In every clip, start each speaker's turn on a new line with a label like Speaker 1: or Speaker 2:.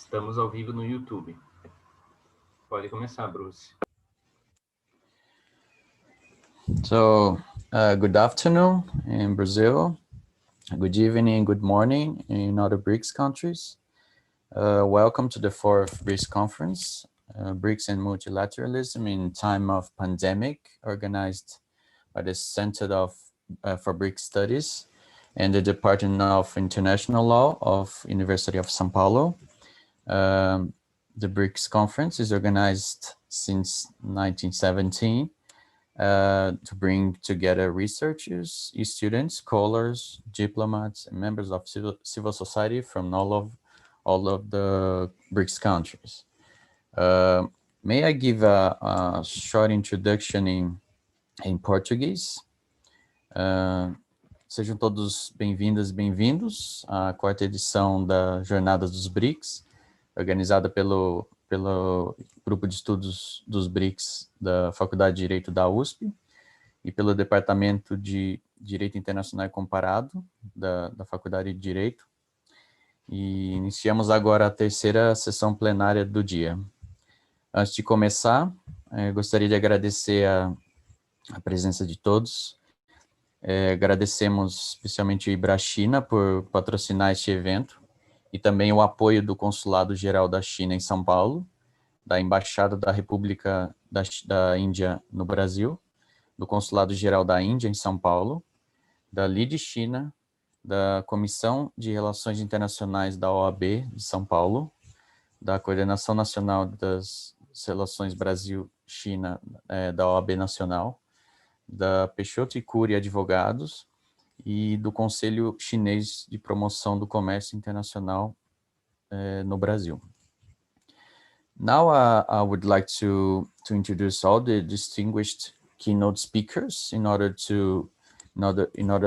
Speaker 1: Estamos ao vivo no YouTube. Pode começar, Bruce.
Speaker 2: So, good afternoon in Brazil, good evening, good morning in other BRICS countries. Welcome to the fourth BRICS conference, BRICS and Multilateralism in Time of Pandemic, organized by the Center for BRICS Studies and the Department of International Law of University of São Paulo. The BRICS conference is organized since 1917 to bring together researchers, students, scholars, diplomats, and members of civil society from all of the BRICS countries. May I give a short introduction em português? Sejam todos bem-vindas e bem-vindos à quarta edição da Jornada dos BRICS, organizada pelo Grupo de Estudos dos BRICS da Faculdade de Direito da USP e pelo Departamento de Direito Internacional e Comparado da Faculdade de Direito. E iniciamos agora a terceira sessão plenária do dia. Antes de começar, gostaria de agradecer a presença de todos. Agradecemos especialmente o Ibrachina por patrocinar este evento e também o apoio do Consulado Geral da China em São Paulo, da Embaixada da República da Índia no Brasil, do Consulado Geral da Índia em São Paulo, da LIDE China, da Comissão de Relações Internacionais da OAB de São Paulo, da Coordenação Nacional das Relações Brasil-China da OAB Nacional, da Peixoto e Cury Advogados e do Conselho Chinês de Promoção do Comércio Internacional no Brasil. Now I would like to introduce all the distinguished keynote speakers in order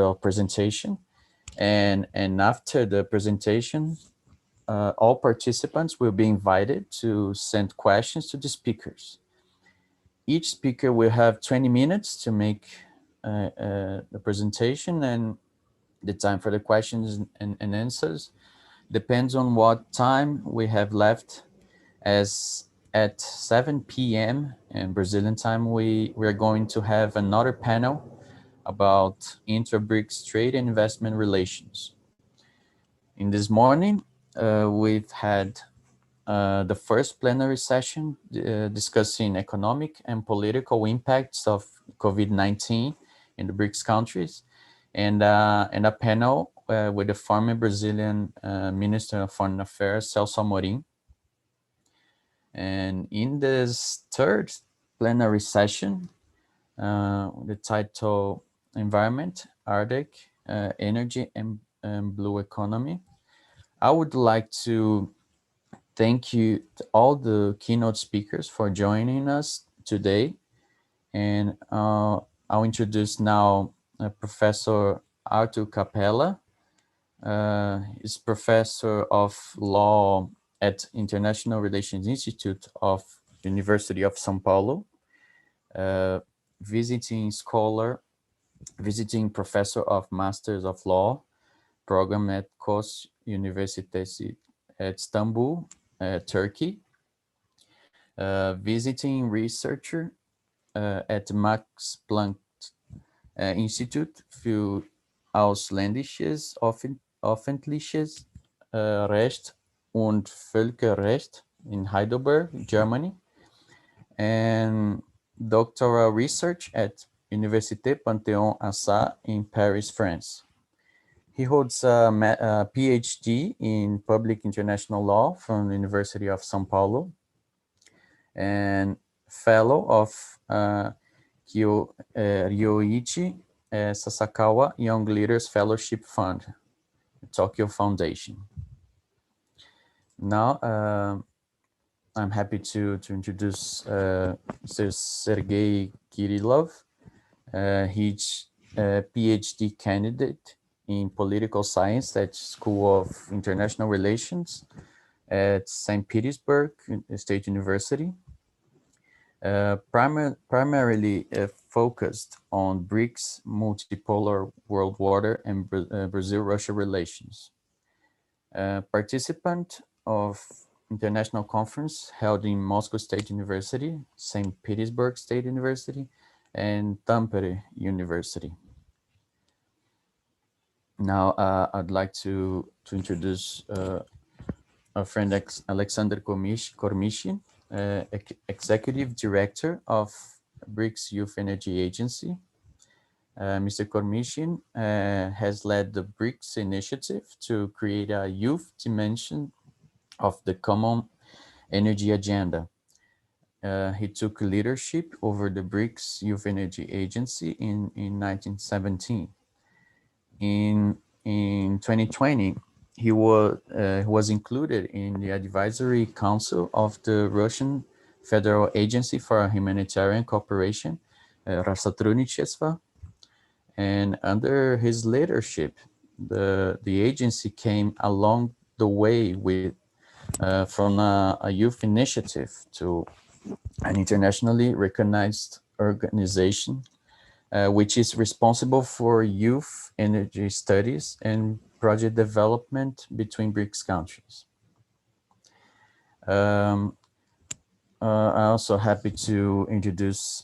Speaker 2: of presentation, and after the presentation, all participants will be invited to send questions to the speakers. Each speaker will have 20 minutes to make the presentation, and the time for the questions and answers depends on what time we have left, as at 7 p.m. in Brazilian time, we are going to have another panel about intra-BRICS trade and investment relations. In this morning, we've had the first plenary session discussing economic and political impacts of COVID-19 in the BRICS countries, and a panel with the former Brazilian Minister of Foreign Affairs, Celso Amorim. And in this third plenary session, the title Environment, Arctic, Energy and Blue Economy, I would like to thank you to all the keynote speakers for joining us today. And I'll introduce now Professor Arthur Capella. He's Professor of Law at International Relations Institute of University of São Paulo, visiting professor of Masters of Law program at Koç University at Istanbul, Turkey, visiting researcher at Max Planck Institute für ausländisches öffentliches Recht und Völkerrecht in Heidelberg, Germany, and doctoral research at Université Panthéon-Assas in Paris, France. He holds a PhD in Public International Law from the University of São Paulo, and fellow of Ryoichi Sasakawa Young Leaders Fellowship Fund, Tokyo Foundation. Now, I'm happy to introduce Mr. Sergei Kirillov. He's a PhD candidate in political science at School of International Relations at St. Petersburg State University. Primarily focused on BRICS, multipolar world order, and Brazil-Russia relations. Participant of international conference held in Moscow State University, St. Petersburg State University, and Tampere University. Now, I'd like to introduce our friend Alexander Kormishin, Executive Director of BRICS Youth Energy Agency. Mr. Kormishin has led the BRICS initiative to create a youth dimension of the common energy agenda. He took leadership over the BRICS Youth Energy Agency in 1917. In 2020, he was included in the advisory council of the Russian Federal Agency for Humanitarian Cooperation, Rosotrudnichestvo, and under his leadership, the agency came along the way with from a youth initiative to an internationally recognized organization, which is responsible for youth energy studies and project development between BRICS countries. I'm also happy to introduce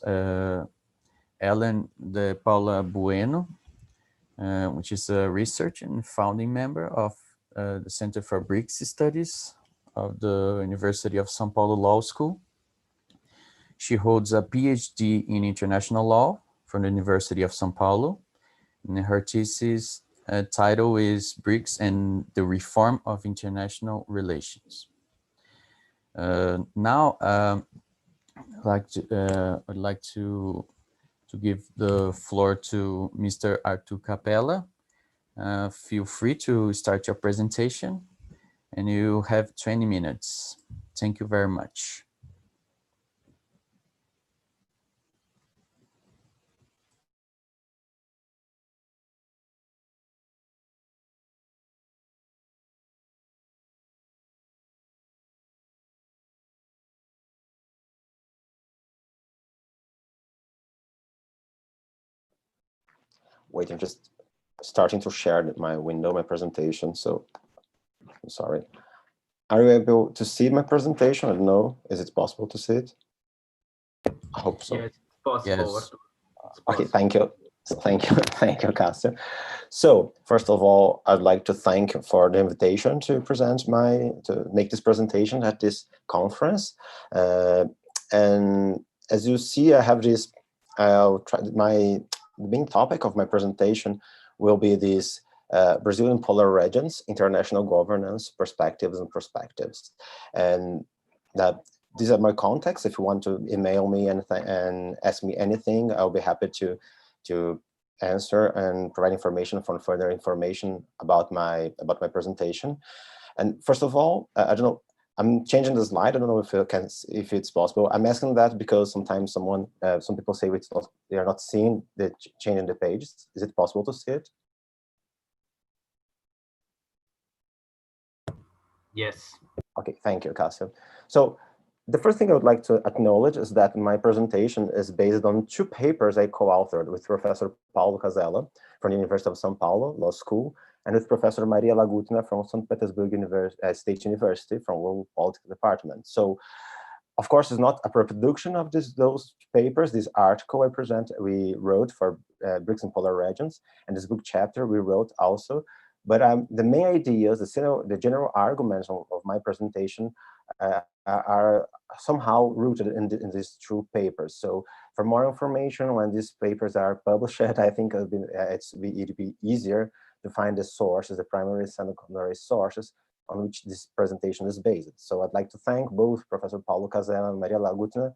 Speaker 2: Ellen de Paula Bueno, which is a research and founding member of the Center for BRICS Studies of the University of São Paulo Law School. She holds a PhD in international law from the University of São Paulo. And her thesis title is BRICS and the Reform of International Relations. Now, I'd like to give the floor to Mr. Arthur Capella. Feel free to start your presentation, and you have 20 minutes. Thank you very much.
Speaker 3: Wait, I'm just starting to share my window, my presentation. So I'm sorry. Are you able to see my presentation? I don't know. Is it possible to see it? I hope so.
Speaker 1: Yes, it's possible.
Speaker 2: Yes.
Speaker 3: Okay, thank you. Thank you. Thank you, Castor. So first of all, I'd like to thank you for the invitation to make this presentation at this conference. And as you see, I have this, the main topic of my presentation will be these Brazilian polar regions, international governance, perspectives and perspectives. And these are my contacts. If you want to email me and ask me anything, I'll be happy to answer and provide information for further information about my presentation. And first of all, I don't know, I'm changing the slide. I don't know if it's possible. I'm asking that because sometimes some people say they are not seeing the change in the pages. Is it possible to see it?
Speaker 1: Yes.
Speaker 3: Okay, thank you, Cassio. So the first thing I would like to acknowledge is that my presentation is based on 2 papers I co-authored with Professor Paulo Casella from the University of São Paulo Law School, and with Professor Maria Lagutna from St. Petersburg State University from World Politics Department. So, of course, it's not a reproduction of those papers. This article we wrote for BRICS and Polar Regions, and this book chapter we wrote also. But the main ideas, the general arguments of my presentation are somehow rooted in these 2 papers. So for more information, when these papers are published, I think it'd be easier to find the sources, the primary and secondary sources on which this presentation is based. So I'd like to thank both Professor Paulo Casella and Maria Lagutna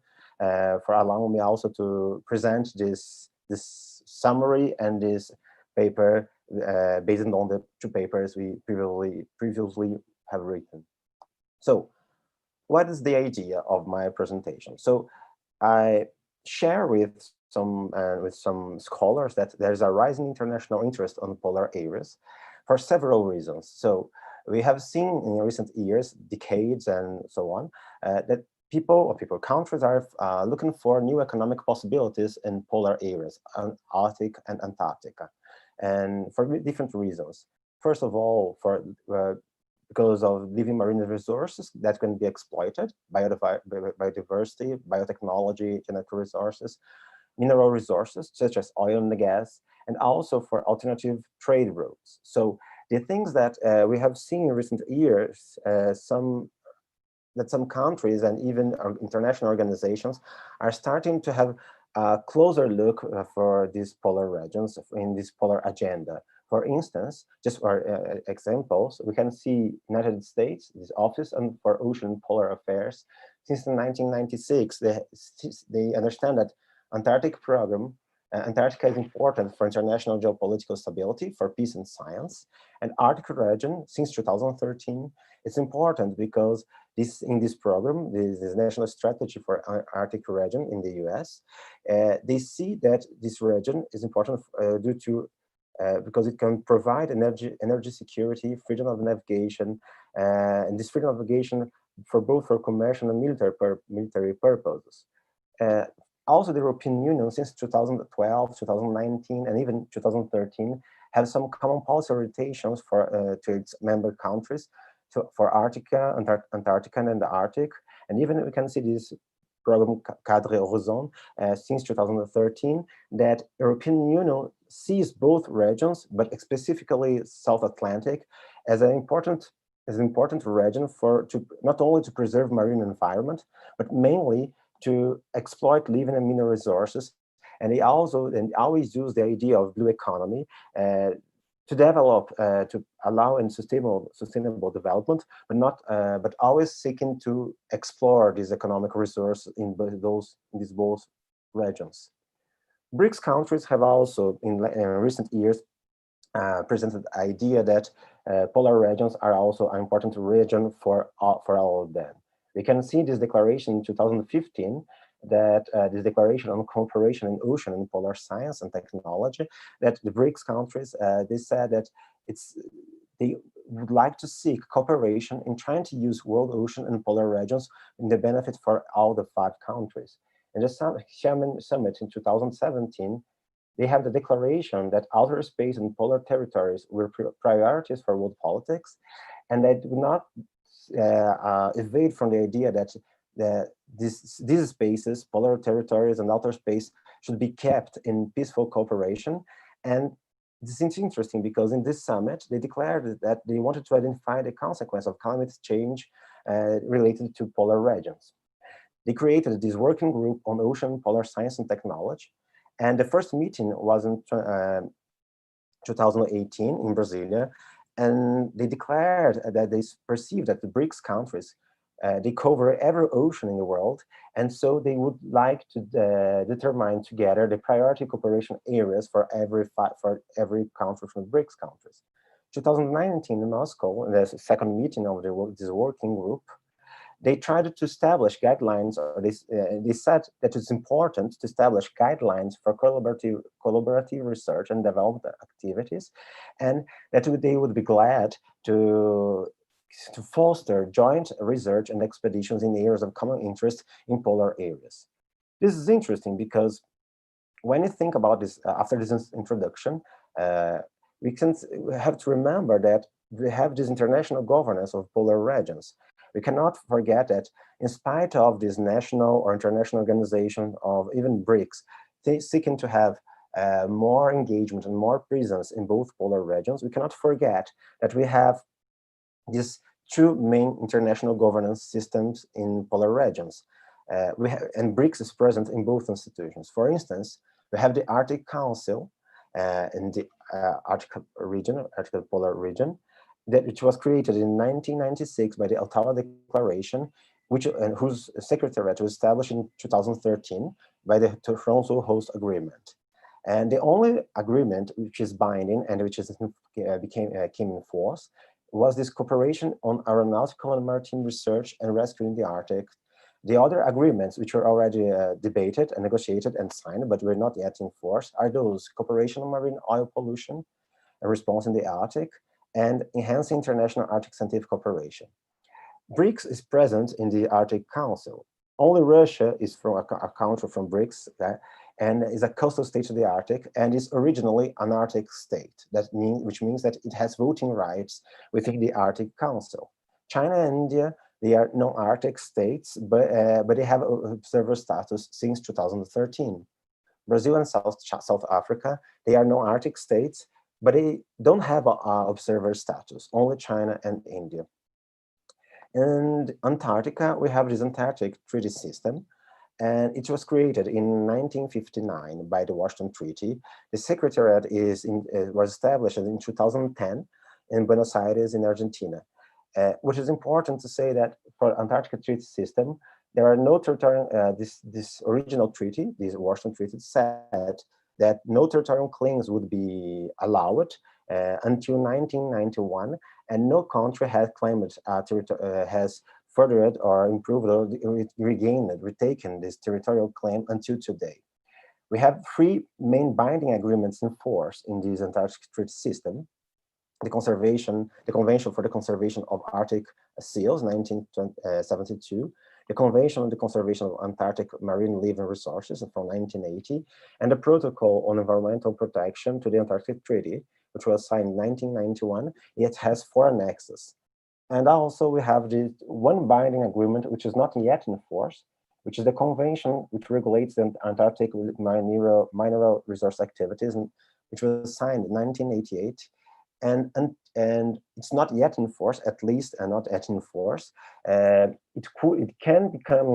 Speaker 3: for allowing me also to present this summary and this paper based on the 2 papers we previously have written. So what is the idea of my presentation? So I share with some scholars that there's a rising international interest on polar areas for several reasons. So we have seen in recent years, decades and so on, that countries are looking for new economic possibilities in polar areas, Arctic and Antarctica, and for different reasons. First of all, for because of living marine resources that can be exploited, biodiversity, biotechnology, genetic resources, mineral resources such as oil and gas, and also for alternative trade routes. So the things that we have seen in recent years, some countries and even international organizations are starting to have a closer look for these polar regions in this polar agenda. For instance, just for examples, we can see United States, this Office for Ocean and Polar Affairs, since 1996, they understand that Antarctic program, Antarctica is important for international geopolitical stability, for peace and science. And Arctic region, since 2013, it's important because in this program, this national strategy for Arctic region in the US, they see that this region is important due to because it can provide energy security, freedom of navigation, and this freedom of navigation for commercial and military purposes. Also, the European Union, since 2012, 2019, and even 2013, have some common policy orientations to its member countries for Antarctica and the Arctic. And even we can see this program Cadre Horizon since 2013, that European Union sees both regions, but specifically South Atlantic, as an important region not only to preserve marine environment, but mainly to exploit living and mineral resources. And they always use the idea of blue economy to develop, to allow in sustainable development, but always seeking to explore these economic resources in these both regions. BRICS countries have also, in recent years, presented the idea that polar regions are also an important region for all of them. We can see this declaration in 2015, that this declaration on cooperation in ocean and polar science and technology, that the BRICS countries, they said that they would like to seek cooperation in trying to use world ocean and polar regions in the benefit for all the 5 countries. In the Xiamen Summit in 2017, they have the declaration that outer space and polar territories were priorities for world politics, and they do not evade from the idea that these spaces, polar territories and outer space, should be kept in peaceful cooperation. And this is interesting because in this summit, they declared that they wanted to identify the consequence of climate change related to polar regions. They created this working group on ocean, polar science and technology. And the first meeting was in 2018 in Brasilia. And they declared that they perceived that the BRICS countries, they cover every ocean in the world. And so they would like to determine together the priority cooperation areas for every country from the BRICS countries. 2019 in Moscow, in the second meeting of this working group, they tried to establish guidelines, or they said that it's important to establish guidelines for collaborative research and development activities, and that they would be glad to foster joint research and expeditions in areas of common interest in polar areas. This is interesting because when you think about this, after this introduction, we have to remember that we have this international governance of polar regions. We cannot forget that in spite of this national or international organization of even BRICS, seeking to have more engagement and more presence in both polar regions, we cannot forget that we have these 2 main international governance systems in polar regions. And BRICS is present in both institutions. For instance, we have the Arctic Council in the Arctic Polar region, which was created in 1996 by the Ottawa Declaration, whose secretariat was established in 2013 by the Toronto Host Agreement. And the only agreement which is binding and which came in force was this cooperation on aeronautical and maritime research and rescue in the Arctic. The other agreements, which were already debated and negotiated and signed, but were not yet in force, are those cooperation on marine oil pollution and response in the Arctic, and enhancing international Arctic scientific cooperation. BRICS is present in the Arctic Council. Only Russia is from a country from BRICS, and is a coastal state of the Arctic, and is originally an Arctic state. Which means that it has voting rights within the Arctic Council. China and India, they are non-Arctic states, but they have observer status since 2013. Brazil and South Africa, they are non-Arctic states, but they don't have a observer status, only China and India. And Antarctica, we have this Antarctic Treaty System, and it was created in 1959 by the Washington Treaty. The Secretariat was established in 2010 in Buenos Aires in Argentina, which is important to say that for Antarctica Treaty System, there are no territorial, this original treaty, this Washington Treaty said that no territorial claims would be allowed until 1991, and no country has claimed, has furthered or improved or retaken this territorial claim until today. We have 3 main binding agreements in force in this Antarctic Treaty System. The Convention for the Conservation of Arctic Seals, 1972, the Convention on the Conservation of Antarctic Marine Living Resources from 1980, and the Protocol on Environmental Protection to the Antarctic Treaty, which was signed in 1991. It has 4 annexes. And also we have the one binding agreement, which is not yet in force, which is the convention which regulates the Antarctic mineral resource activities, which was signed in 1988. And it's not yet in force, at least not yet in force. It can came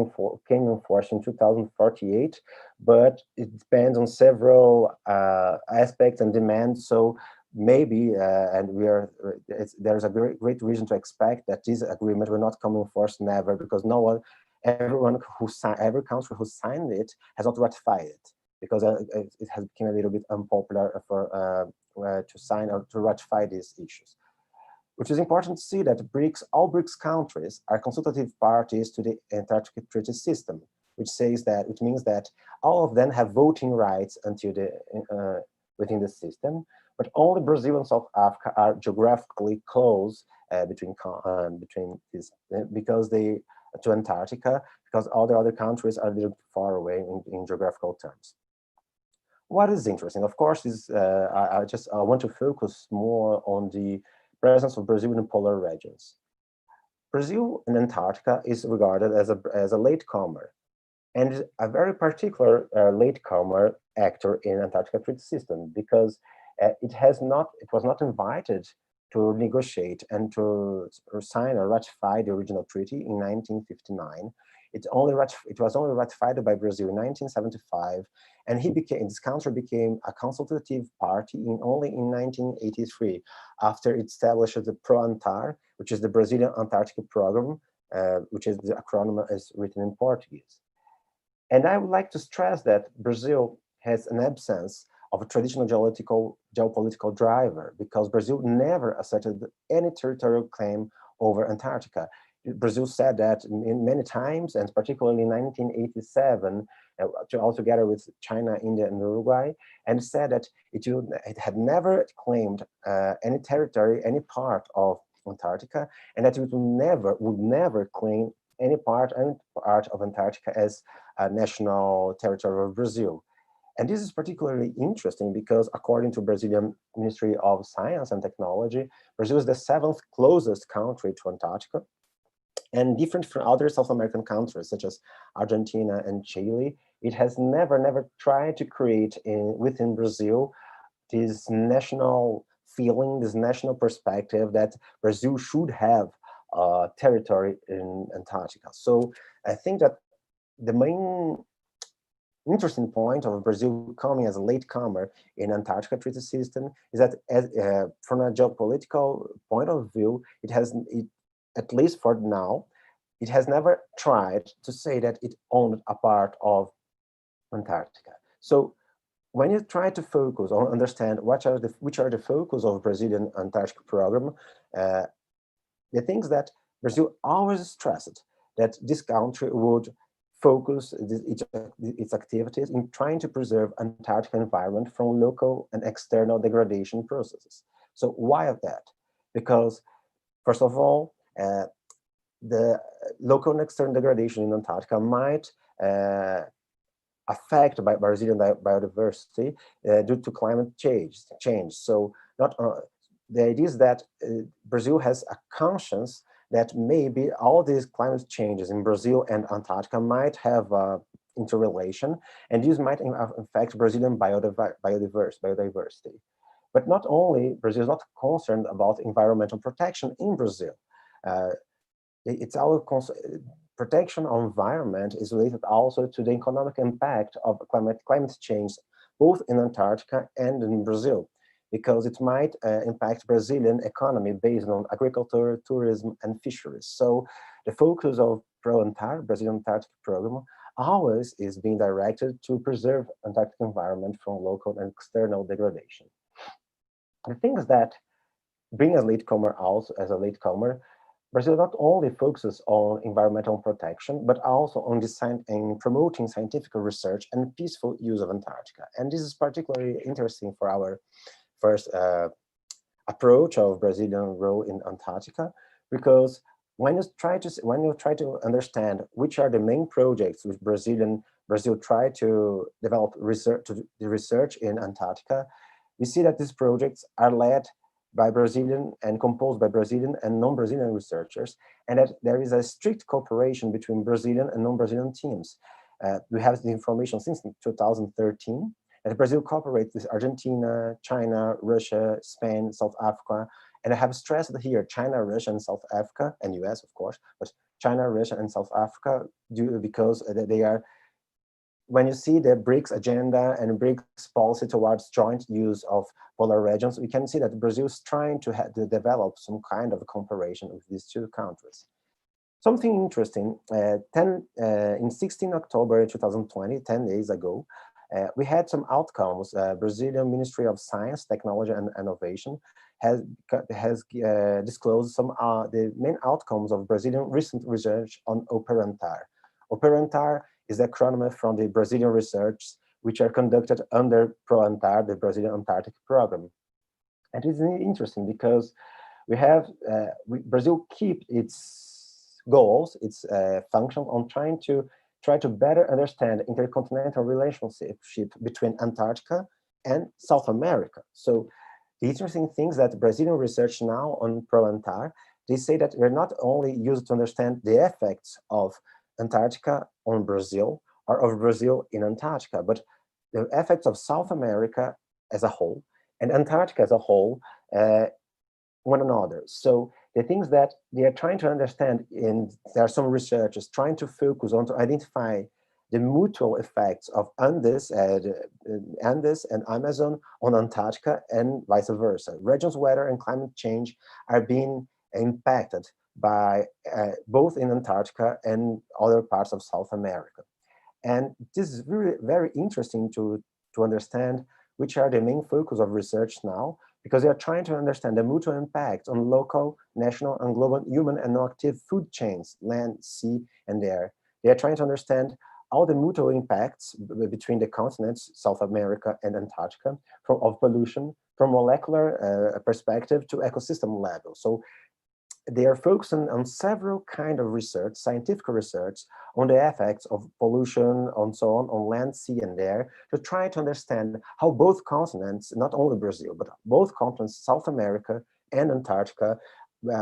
Speaker 3: in force in 2048, but it depends on several aspects and demands. So maybe, and there's a great reason to expect that this agreement will not come in force never, because every country who signed it has not ratified it, because it has become a little bit unpopular for to sign or to ratify these issues. Which is important to see that all BRICS countries are consultative parties to the Antarctic Treaty System, which means that all of them have voting rights until within the system, but only Brazil and South Africa are geographically close between this, because to Antarctica, because all the other countries are a little far away in geographical terms. What is interesting, of course, is I want to focus more on the presence of Brazil in polar regions. Brazil in Antarctica is regarded as a latecomer, and a very particular latecomer actor in Antarctica Treaty System, because it was not invited to negotiate and to sign or ratify the original treaty in 1959. It was only ratified by Brazil in 1975, and this country became a consultative party only in 1983, after it established the PROANTAR, which is the Brazilian Antarctic Program, which is the acronym is written in Portuguese. And I would like to stress that Brazil has an absence of a traditional geopolitical driver, because Brazil never asserted any territorial claim over Antarctica. Brazil said that many times, and particularly in 1987, altogether with China, India, and Uruguay, and said that it had never claimed any territory, any part of Antarctica, and that it would never claim any part of Antarctica as a national territory of Brazil. And this is particularly interesting because, according to Brazilian Ministry of Science and Technology, Brazil is the 7th closest country to Antarctica. And different from other South American countries, such as Argentina and Chile, it has never tried to create within Brazil this national feeling, this national perspective that Brazil should have territory in Antarctica. So I think that the main interesting point of Brazil coming as a latecomer in Antarctica Treaty System is that, from a geopolitical point of view, at least for now, it has never tried to say that it owned a part of Antarctica. So when you try to focus or understand which are the focus of Brazilian Antarctic program, the things that Brazil always stressed that this country would focus its activities in trying to preserve Antarctic environment from local and external degradation processes. So why of that? Because first of all, the local and external degradation in Antarctica might affected by Brazilian biodiversity due to climate change. So the idea is that Brazil has a conscience that maybe all these climate changes in Brazil and Antarctica might have interrelation, and this might affect Brazilian biodiversity. But not only Brazil is not concerned about environmental protection in Brazil. It's our protection of environment is related also to the economic impact of climate change, both in Antarctica and in Brazil, because it might impact Brazilian economy based on agriculture, tourism, and fisheries. So the focus of ProAntar, Brazilian Antarctic Program, always is being directed to preserve Antarctic environment from local and external degradation. The thing is that being a latecomer also, as a latecomer, Brazil not only focuses on environmental protection, but also on in promoting scientific research and peaceful use of Antarctica. And this is particularly interesting for our first approach of Brazilian role in Antarctica, because when you try to understand which are the main projects which Brazil try to develop research in Antarctica, we see that these projects are led by Brazilian and composed by Brazilian and non-Brazilian researchers, and that there is a strict cooperation between Brazilian and non-Brazilian teams. We have the information since 2013, and Brazil cooperates with Argentina, China, Russia, Spain, South Africa, and I have stressed here China, Russia, and South Africa, and US, of course, but China, Russia, and South Africa, because they are, when you see the BRICS agenda and BRICS policy towards joint use of polar regions, we can see that Brazil is trying to develop some kind of a cooperation with these two countries. Something interesting, in 16 October 2020, 10 days ago, we had some outcomes. Brazilian Ministry of Science, Technology and Innovation has disclosed some the main outcomes of Brazilian recent research on OPERANTAR. OPERANTAR is the acronym from the Brazilian research which are conducted under ProAntar, the Brazilian Antarctic Program. And it's interesting because we have, Brazil keep its goals, its function on trying to better understand intercontinental relationship between Antarctica and South America. So the interesting things that Brazilian research now on ProAntar, they say that they're not only used to understand the effects of Antarctica on Brazil or of Brazil in Antarctica, but the effects of South America as a whole and Antarctica as a whole one another. So the things that they are trying to understand, and there are some researchers trying to focus on to identify the mutual effects of Andes and Amazon on Antarctica and vice versa. Regions, weather, and climate change are being impacted by both in Antarctica and other parts of South America. And this is really very interesting to understand which are the main focus of research now, because they are trying to understand the mutual impact on local, national, and global human and non-active food chains, land, sea, and air. They are trying to understand all the mutual impacts between the continents, South America and Antarctica, of pollution, from molecular perspective to ecosystem level. So they are focusing on several kinds of research, scientific research, on the effects of pollution, and so on land, sea, and air, to try to understand how both continents, not only Brazil, but both continents, South America and Antarctica,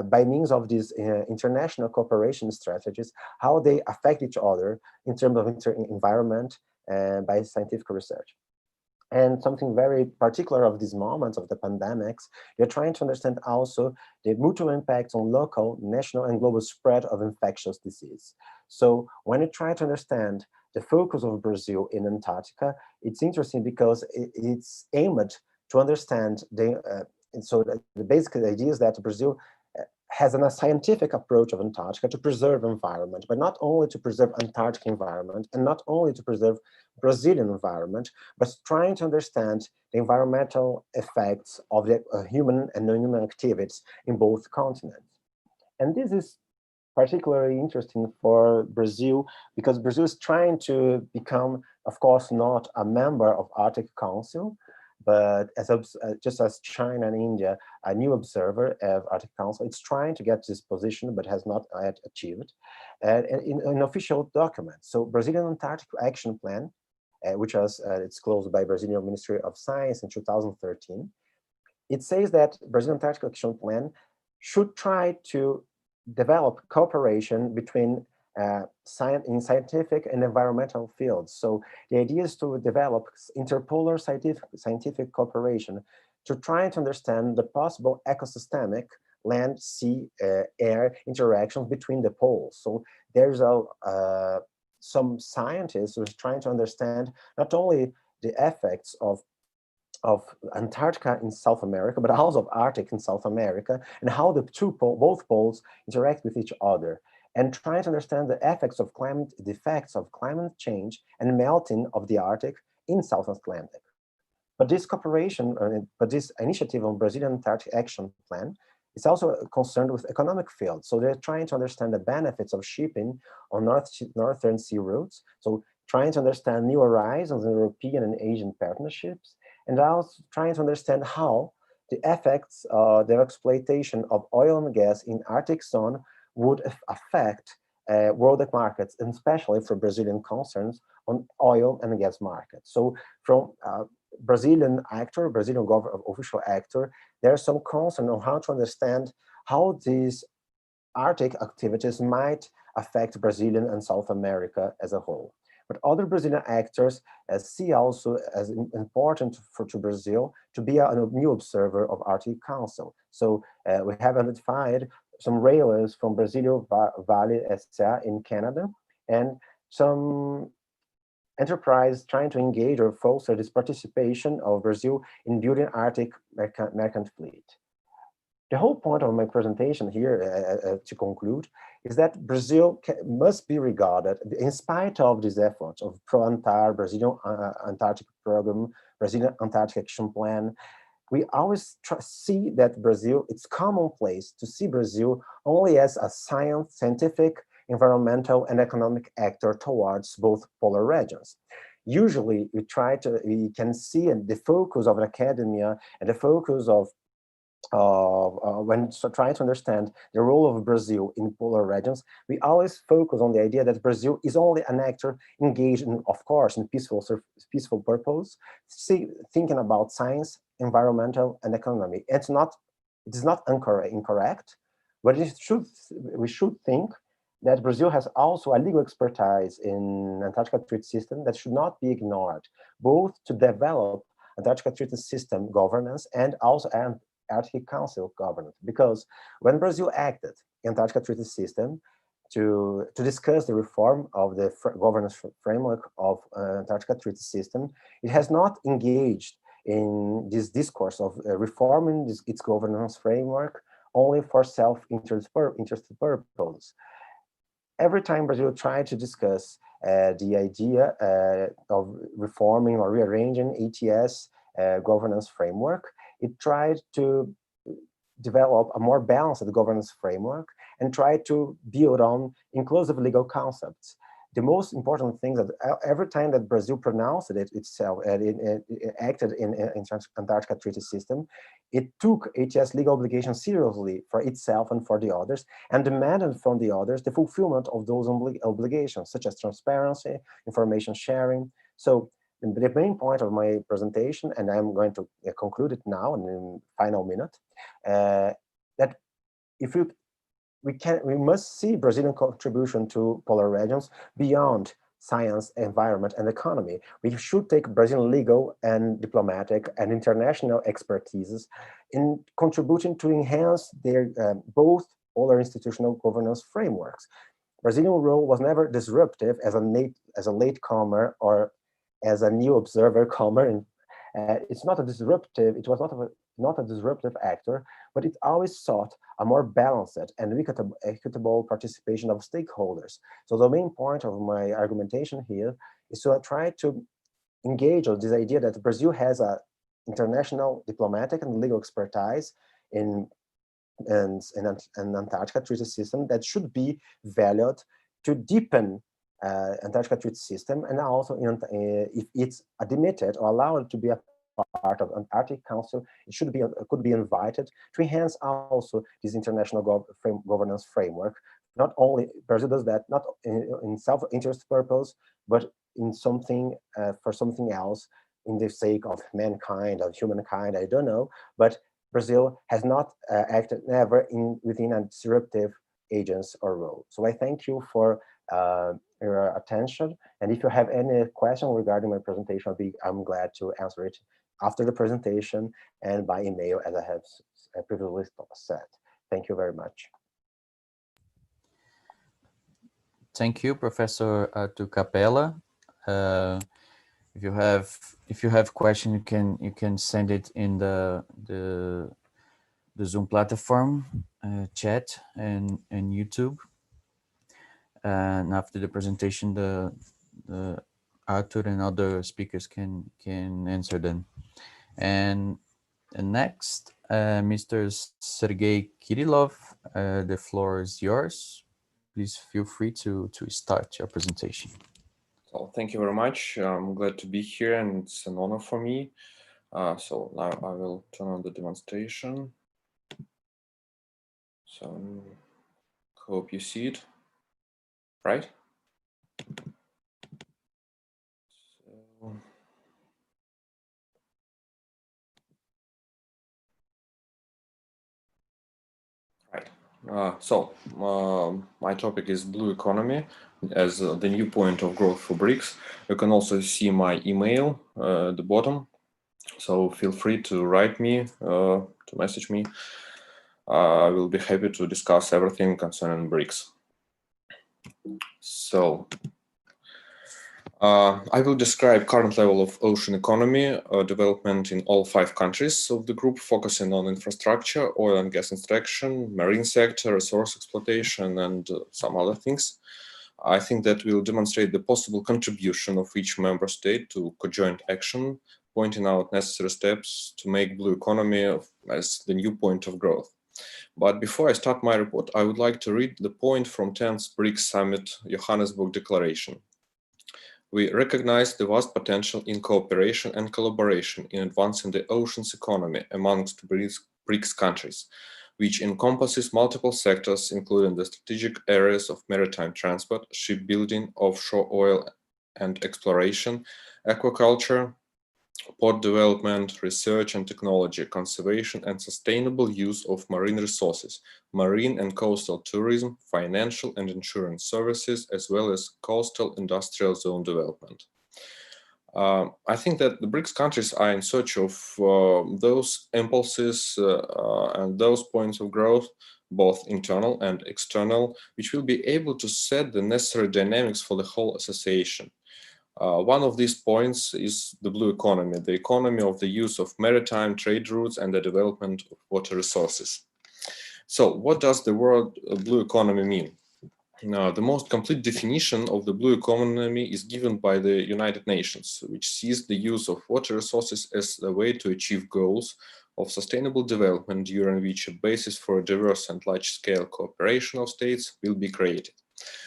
Speaker 3: by means of these international cooperation strategies, how they affect each other in terms of environment by scientific research. And something very particular of these moments of the pandemics, they're trying to understand also the mutual impacts on local, national, and global spread of infectious disease. So when you try to understand the focus of Brazil in Antarctica, it's interesting because it's aimed to understand so the basic idea is that Brazil has a scientific approach of Antarctica to preserve environment, but not only to preserve Antarctic environment and not only to preserve Brazilian environment, but trying to understand the environmental effects of the human and non-human activities in both continents. And this is particularly interesting for Brazil because Brazil is trying to become, of course, not a member of Arctic Council, but just as China and India, a new observer of Arctic Council, it's trying to get this position, but has not yet achieved in an official document. So Brazilian Antarctic Action Plan which was disclosed by Brazilian Ministry of Science in 2013. It says that Brazilian Antarctic Action Plan should try to develop cooperation between in scientific and environmental fields. So the idea is to develop interpolar scientific cooperation to try to understand the possible ecosystemic land, sea, air interactions between the poles. So there's some scientists who are trying to understand not only the effects of Antarctica in South America, but also of Arctic in South America, and how the both poles interact with each other, and trying to understand the effects of climate change and melting of the Arctic in South Atlantic. But this cooperation, but this initiative on Brazilian Antarctic Action Plan is also concerned with economic fields. So they're trying to understand the benefits of shipping on northern sea routes. So trying to understand new horizons in European and Asian partnerships, and also trying to understand how the effects of the exploitation of oil and gas in Arctic zone would affect world markets, and especially for Brazilian concerns on oil and gas markets. So from Brazilian official actor, there's some concern on how to understand how these Arctic activities might affect Brazilian and South America as a whole. But other Brazilian actors see also as important to Brazil to be a new observer of Arctic Council. So we have identified some railways from Brazil Vale SA in Canada, and some enterprise trying to engage or foster this participation of Brazil in building Arctic merchant fleet. The whole point of my presentation here, to conclude, is that Brazil must be regarded, in spite of these efforts of Pro-Antar, Brazilian Antarctic Program, Brazilian Antarctic Action Plan, we always see that Brazil, it's commonplace to see Brazil only as a scientific, environmental, and economic actor towards both polar regions. Usually, we can see the focus of academia and the focus of when trying to understand the role of Brazil in polar regions, we always focus on the idea that Brazil is only an actor engaged in, of course, in peaceful purpose, thinking about science, environmental, and economy. It is not incorrect, but we should think that Brazil has also a legal expertise in Antarctica Treaty System that should not be ignored, both to develop Antarctica Treaty System governance and also Arctic Council governance. Because when Brazil acted in Antarctica Treaty System to discuss the reform of the governance framework of Antarctica Treaty System, it has not engaged in this discourse of reforming its governance framework only for self-interest purposes. Every time Brazil tried to discuss the idea of reforming or rearranging ATS governance framework, it tried to develop a more balanced governance framework and try to build on inclusive legal concepts. The most important thing that every time that Brazil pronounced it itself, it acted in Antarctica Treaty System, it took ATS legal obligations seriously for itself and for the others, and demanded from the others the fulfillment of those obligations, such as transparency, information sharing. So the main point of my presentation, and I'm going to conclude it now in the final minute, that if we must see Brazilian contribution to polar regions beyond science, environment, and economy. We should take Brazilian legal and diplomatic and international expertises in contributing to enhance their both polar institutional governance frameworks. Brazilian role was never disruptive as a latecomer or as a new observer comer. And it's not a disruptive. It was not a disruptive actor, but it always sought a more balanced and equitable participation of stakeholders. So the main point of my argumentation here is to try to engage on this idea that Brazil has a international diplomatic and legal expertise in an Antarctica Treaty System that should be valued to deepen Antarctica Treaty System, and also if it's admitted or allowed to be a part of Antarctic Council, it could be invited to enhance also this international governance framework not only Brazil does that, not in self-interest purpose, but in something for something else, in the sake of mankind, of humankind, I don't know. But Brazil has not acted never within a disruptive agency or role. So I thank you for your attention. And if you have any question regarding my presentation, I'm glad to answer it after the presentation and by email, as I have previously said. Thank you very much.
Speaker 2: Thank you, Professor Arthur Capella. If you have question, you can send it in the Zoom platform, chat, and YouTube. And after the presentation, the Arthur and other speakers can answer them. And next, Mr. Sergey Kirillov, the floor is yours. Please feel free to start your presentation.
Speaker 4: So thank you very much. I'm glad to be here, and it's an honor for me. So now I will turn on the demonstration. So hope you see it, right? So, right. My topic is blue economy as the new point of growth for BRICS. You can also see my email at the bottom. So feel free to write me, to message me. I will be happy to discuss everything concerning BRICS. So I will describe current level of ocean economy development in all 5 countries of the group, focusing on infrastructure, oil and gas extraction, marine sector, resource exploitation, and some other things. I think that will demonstrate the possible contribution of each member state to conjoint action, pointing out necessary steps to make blue economy as the new point of growth. But before I start my report, I would like to read the point from 10th BRICS Summit Johannesburg Declaration. We recognize the vast potential in cooperation and collaboration in advancing the oceans economy amongst BRICS countries, which encompasses multiple sectors, including the strategic areas of maritime transport, shipbuilding, offshore oil and exploration, aquaculture, port development, research and technology, conservation and sustainable use of marine resources, marine and coastal tourism, financial and insurance services, as well as coastal industrial zone development. I think that the BRICS countries are in search of those impulses and those points of growth, both internal and external, which will be able to set the necessary dynamics for the whole association. One of these points is the blue economy, the economy of the use of maritime trade routes and the development of water resources. So what does the word blue economy mean? Now, the most complete definition of the blue economy is given by the United Nations, which sees the use of water resources as a way to achieve goals of sustainable development, during which a basis for a diverse and large-scale cooperation of states will be created.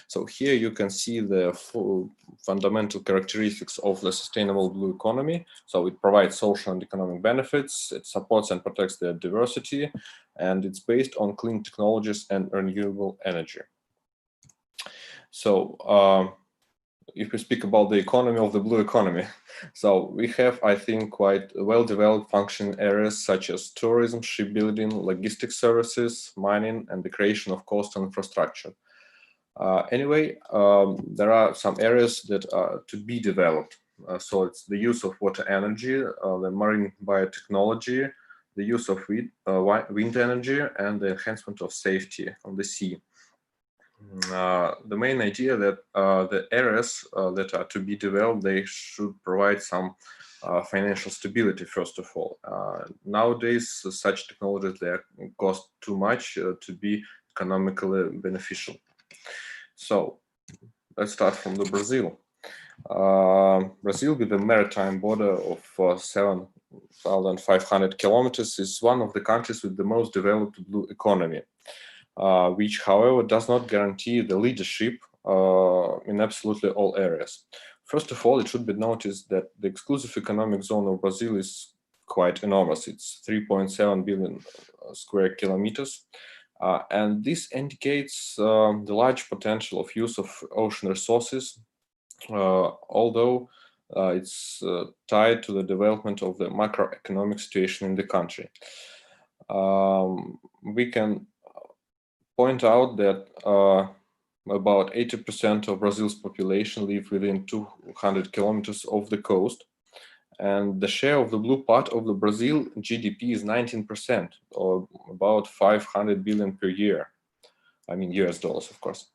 Speaker 4: So here you can see the fundamental characteristics of the sustainable blue economy. So it provides social and economic benefits, it supports and protects the diversity, and it's based on clean technologies and renewable energy. So if we speak about the economy of the blue economy, so we have, I think, quite well-developed functioning areas such as tourism, shipbuilding, logistics services, mining, and the creation of coastal infrastructure. Anyway, there are some areas that are to be developed. So it's the use of water energy, the marine biotechnology, the use of wind energy, and the enhancement of safety on the sea. The main idea that the areas that are to be developed, they should provide some financial stability, first of all. Nowadays, such technologies, they cost too much to be economically beneficial. So let's start from the Brazil. Brazil, with a maritime border of 7,500 kilometers, is one of the countries with the most developed blue economy, which, however, does not guarantee the leadership in absolutely all areas. First of all, it should be noticed that the exclusive economic zone of Brazil is quite enormous. It's 3.7 billion square kilometers, And this indicates the large potential of use of ocean resources, although it's tied to the development of the macroeconomic situation in the country. We can point out that about 80% of Brazil's population live within 200 kilometers of the coast. And the share of the blue part of the Brazil GDP is 19%, or about 500 billion per year. I mean, US dollars, of course.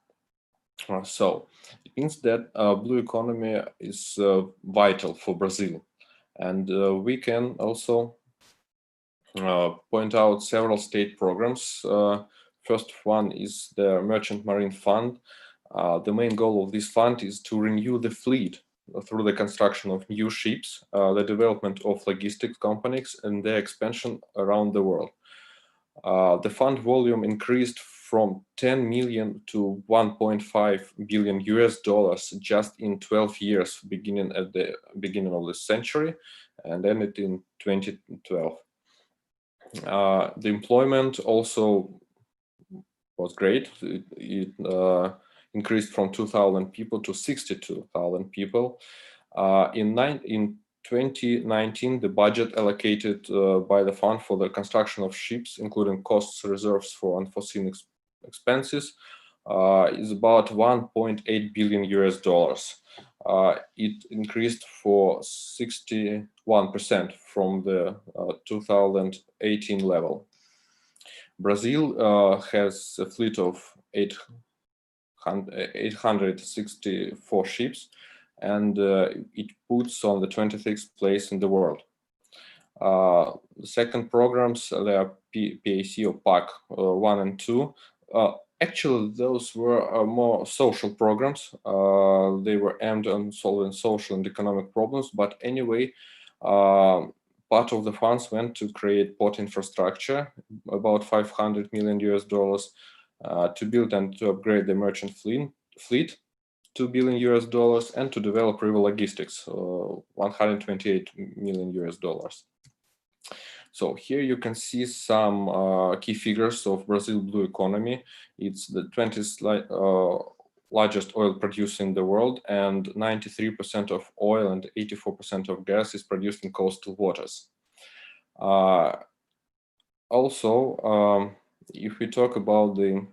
Speaker 4: So it means that blue economy is vital for Brazil. And we can also point out several state programs. First one is the Merchant Marine Fund. The main goal of this fund is to renew the fleet through the construction of new ships, the development of logistics companies, and their expansion around the world. The fund volume increased from 10 million to 1.5 billion US dollars just in 12 years, beginning at the beginning of the century and ended in 2012. The employment also was great. It increased from 2,000 people to 62,000 people. In 2019, the budget allocated by the fund for the construction of ships, including costs reserves for unforeseen expenses, is about 1.8 billion US dollars. It increased for 61% from the 2018 level. Brazil has a fleet of 864 ships, and it puts on the 26th place in the world. The second programs, they are PAC or PAC 1 and 2. Actually, those were more social programs. They were aimed on solving social and economic problems, but anyway, part of the funds went to create port infrastructure, about 500 million US dollars, to build and to upgrade the merchant fleet, 2 billion US dollars, and to develop river logistics, 128 million US dollars. So here you can see some key figures of Brazil blue economy. It's the 20th largest oil producer in the world, and 93% of oil and 84% of gas is produced in coastal waters. Also, if we talk about the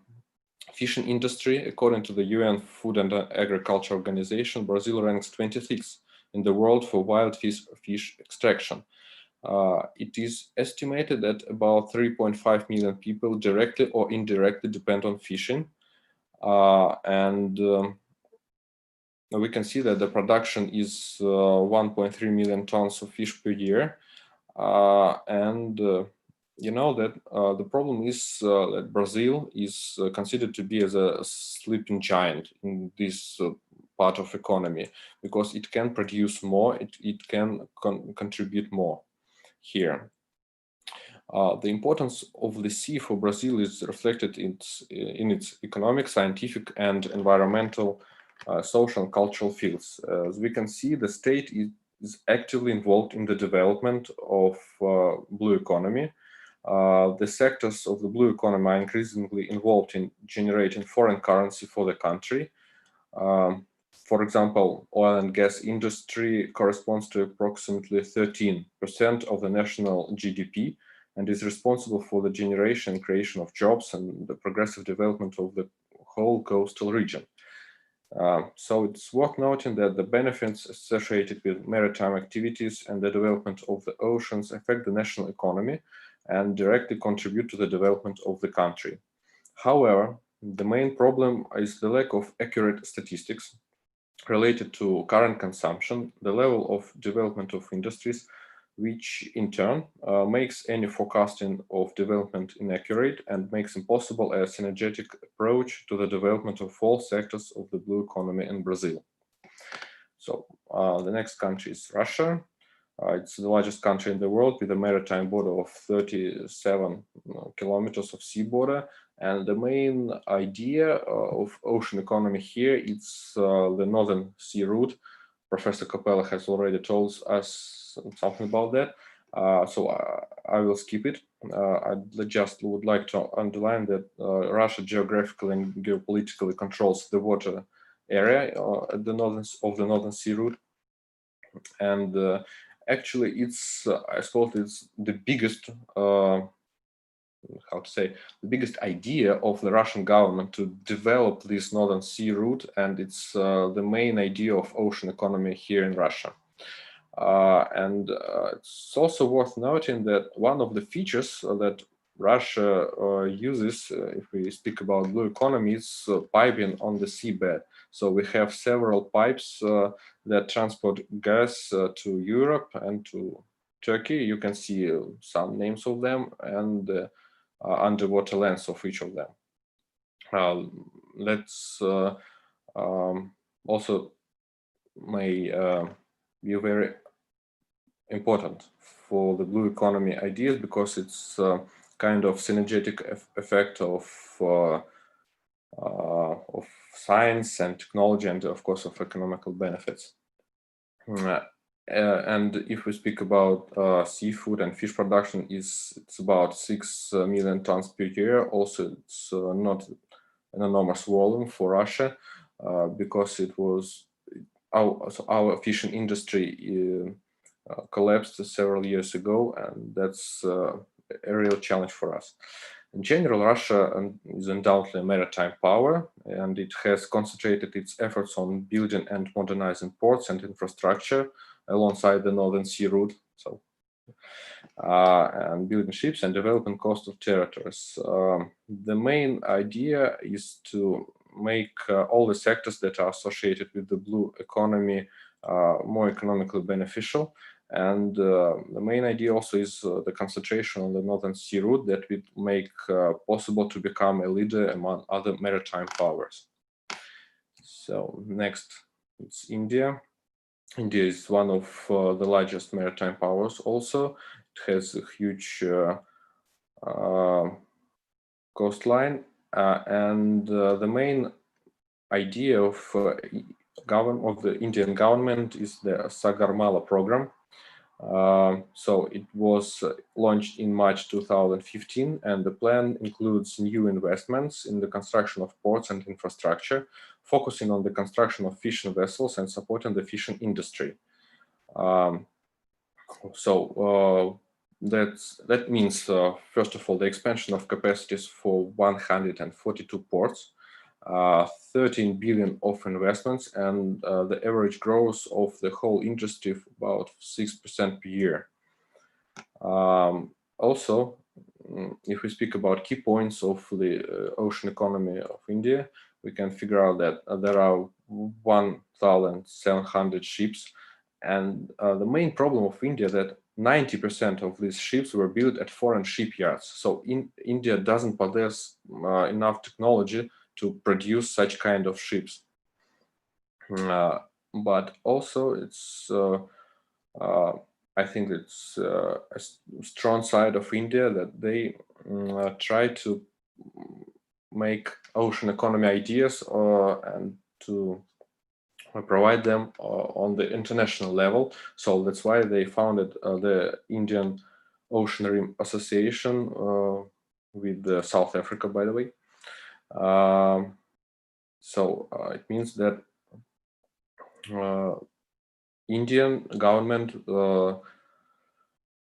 Speaker 4: fishing industry, according to the UN Food and Agriculture Organization, Brazil ranks 26th in the world for wild fish extraction. It is estimated that about 3.5 million people directly or indirectly depend on fishing. We can see that the production is 1.3 million tons of fish per year. You know that the problem is that Brazil is considered to be as a sleeping giant in this part of economy, because it can produce more, it can contribute more here. The importance of the sea for Brazil is reflected in its economic, scientific, and environmental, social and cultural fields. As we can see, the state is actively involved in the development of blue economy. The sectors of the blue economy are increasingly involved in generating foreign currency for the country. For example, oil and gas industry corresponds to approximately 13% of the national GDP and is responsible for the generation and creation of jobs and the progressive development of the whole coastal region. So it's worth noting that the benefits associated with maritime activities and the development of the oceans affect the national economy and directly contribute to the development of the country. However, the main problem is the lack of accurate statistics related to current consumption, the level of development of industries, which in turn makes any forecasting of development inaccurate and makes impossible a synergetic approach to the development of all sectors of the blue economy in Brazil. So the next country is Russia. It's the largest country in the world with a maritime border of 37 kilometers of sea border. And the main idea of ocean economy here is the Northern Sea route. Professor Capella has already told us something about that. So I will skip it. I just would like to underline that Russia geographically and geopolitically controls the water area at the northern sea route, and actually, it's I suppose it's the biggest. How to say, the biggest idea of the Russian government to develop this northern sea route, and it's the main idea of ocean economy here in Russia. And it's also worth noting that one of the features that Russia uses, if we speak about blue economy, is piping on the seabed. So we have several pipes that transport gas to Europe and to Turkey. You can see some names of them and underwater lengths of each of them. Let's also may be very important for the blue economy ideas, because it's kind of synergetic effect of science and technology, and of course of economical benefits. And if we speak about seafood and fish production, it's about 6 million tons per year. Also, it's not an enormous volume for Russia, because it was our fishing industry collapsed several years ago, and that's a real challenge for us. In general, Russia is undoubtedly a maritime power, and it has concentrated its efforts on building and modernizing ports and infrastructure alongside the Northern Sea route, so and building ships and developing coastal territories. The main idea is to make all the sectors that are associated with the blue economy more economically beneficial. And the main idea also is the concentration on the Northern Sea route that would make possible to become a leader among other maritime powers. So next, it's India. India is one of the largest maritime powers also. It has a huge coastline, and the main idea of the Indian government is the Sagarmala program. So it was launched in March 2015, and the plan includes new investments in the construction of ports and infrastructure, focusing on the construction of fishing vessels and supporting the fishing industry. That means, first of all, the expansion of capacities for 142 ports, 13 billion of investments, and the average growth of the whole industry of about 6% per year. Also, if we speak about key points of the ocean economy of India, we can figure out that there are 1,700 ships, and the main problem of India that 90% of these ships were built at foreign shipyards. So India doesn't possess enough technology to produce such kind of ships. But also, it's I think it's a strong side of India that they try to make ocean economy ideas and to provide them on the international level. So that's why they founded the Indian Oceanary Association with South Africa, by the way. So it means that Indian government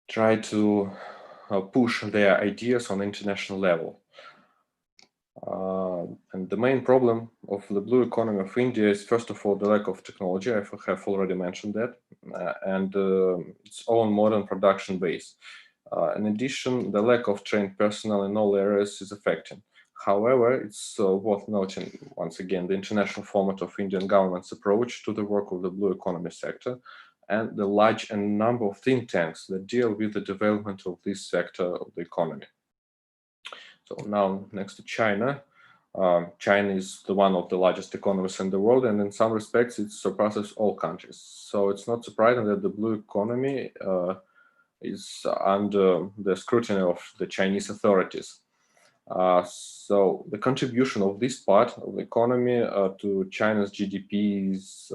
Speaker 4: try to push their ideas on international level. And the main problem of the blue economy of India is, first of all, the lack of technology. I have already mentioned that, and its own modern production base. In addition, the lack of trained personnel in all areas is affecting. However, it's worth noting, once again, the international format of Indian government's approach to the work of the blue economy sector, and the large number of think tanks that deal with the development of this sector of the economy. So now, next to China. China is one of the largest economies in the world, and in some respects, it surpasses all countries. So it's not surprising that the blue economy is under the scrutiny of the Chinese authorities. So the contribution of this part of the economy to China's GDP is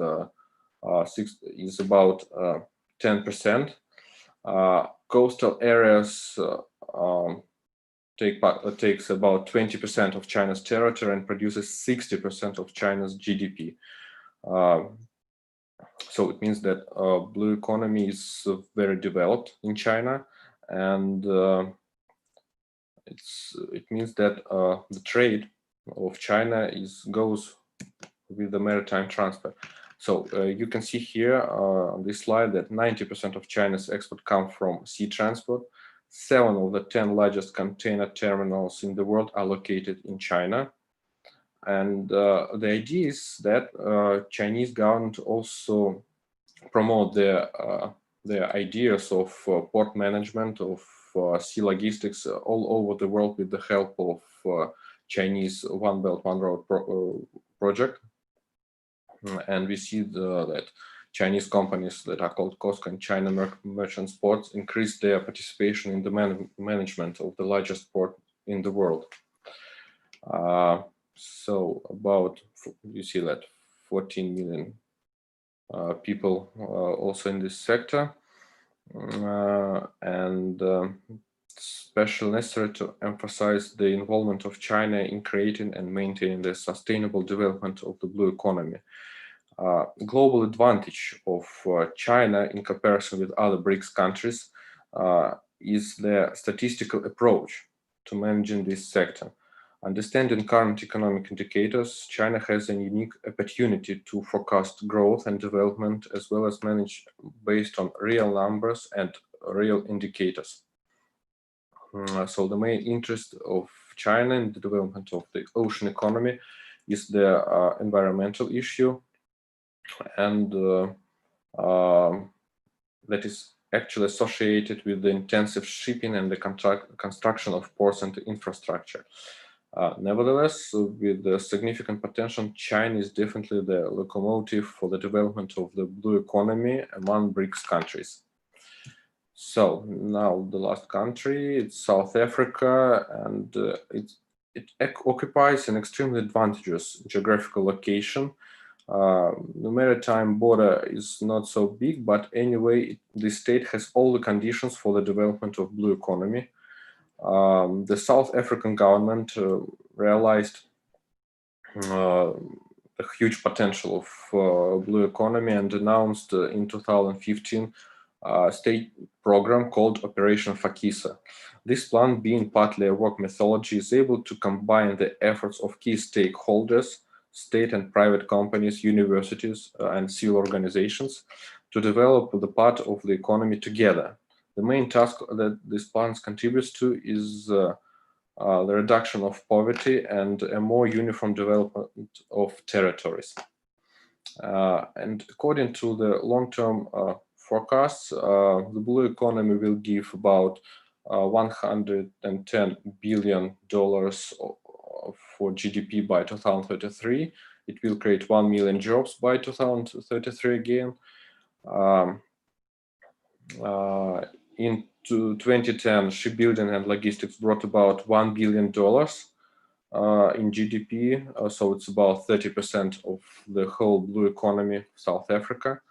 Speaker 4: about 10%. coastal areas takes about 20% of China's territory and produces 60% of China's GDP. So it means that blue economy is very developed in China, and it means that the trade of China goes with the maritime transport. So you can see here on this slide that 90% of China's export come from sea transport. 7 of the 10 largest container terminals in the world are located in China. And the idea is that Chinese government also promote their ideas of port management, of sea logistics all over the world with the help of Chinese One Belt, One Road project. And we see that Chinese companies that are called COSCO and China Merchants Ports increase their participation in the management of the largest port in the world. So about, you see that 14 million people also in this sector. And especially necessary to emphasize the involvement of China in creating and maintaining the sustainable development of the blue economy. Global advantage of China in comparison with other BRICS countries is their statistical approach to managing this sector. Understanding current economic indicators, China has a unique opportunity to forecast growth and development as well as manage based on real numbers and real indicators. So the main interest of China in the development of the ocean economy is the environmental issue, and that is actually associated with the intensive shipping and the construction of ports and infrastructure. Nevertheless, with the significant potential, China is definitely the locomotive for the development of the blue economy among BRICS countries. So now the last country, it's South Africa, and it occupies an extremely advantageous geographical location. The maritime border is not so big, but anyway, the state has all the conditions for the development of blue economy. The South African government realized the huge potential of blue economy and announced in 2015 a state program called Operation Fakisa. This plan, being partly a work methodology, is able to combine the efforts of key stakeholders, state and private companies, universities, and civil organizations to develop the part of the economy together. The main task that this plan contributes to is the reduction of poverty and a more uniform development of territories. And according to the long-term forecasts, the blue economy will give about $110 billion for GDP by 2033. It will create 1 million jobs by 2033 again. In 2010, shipbuilding and logistics brought about $1 billion in GDP, so it's about 30% of the whole blue economy of South Africa.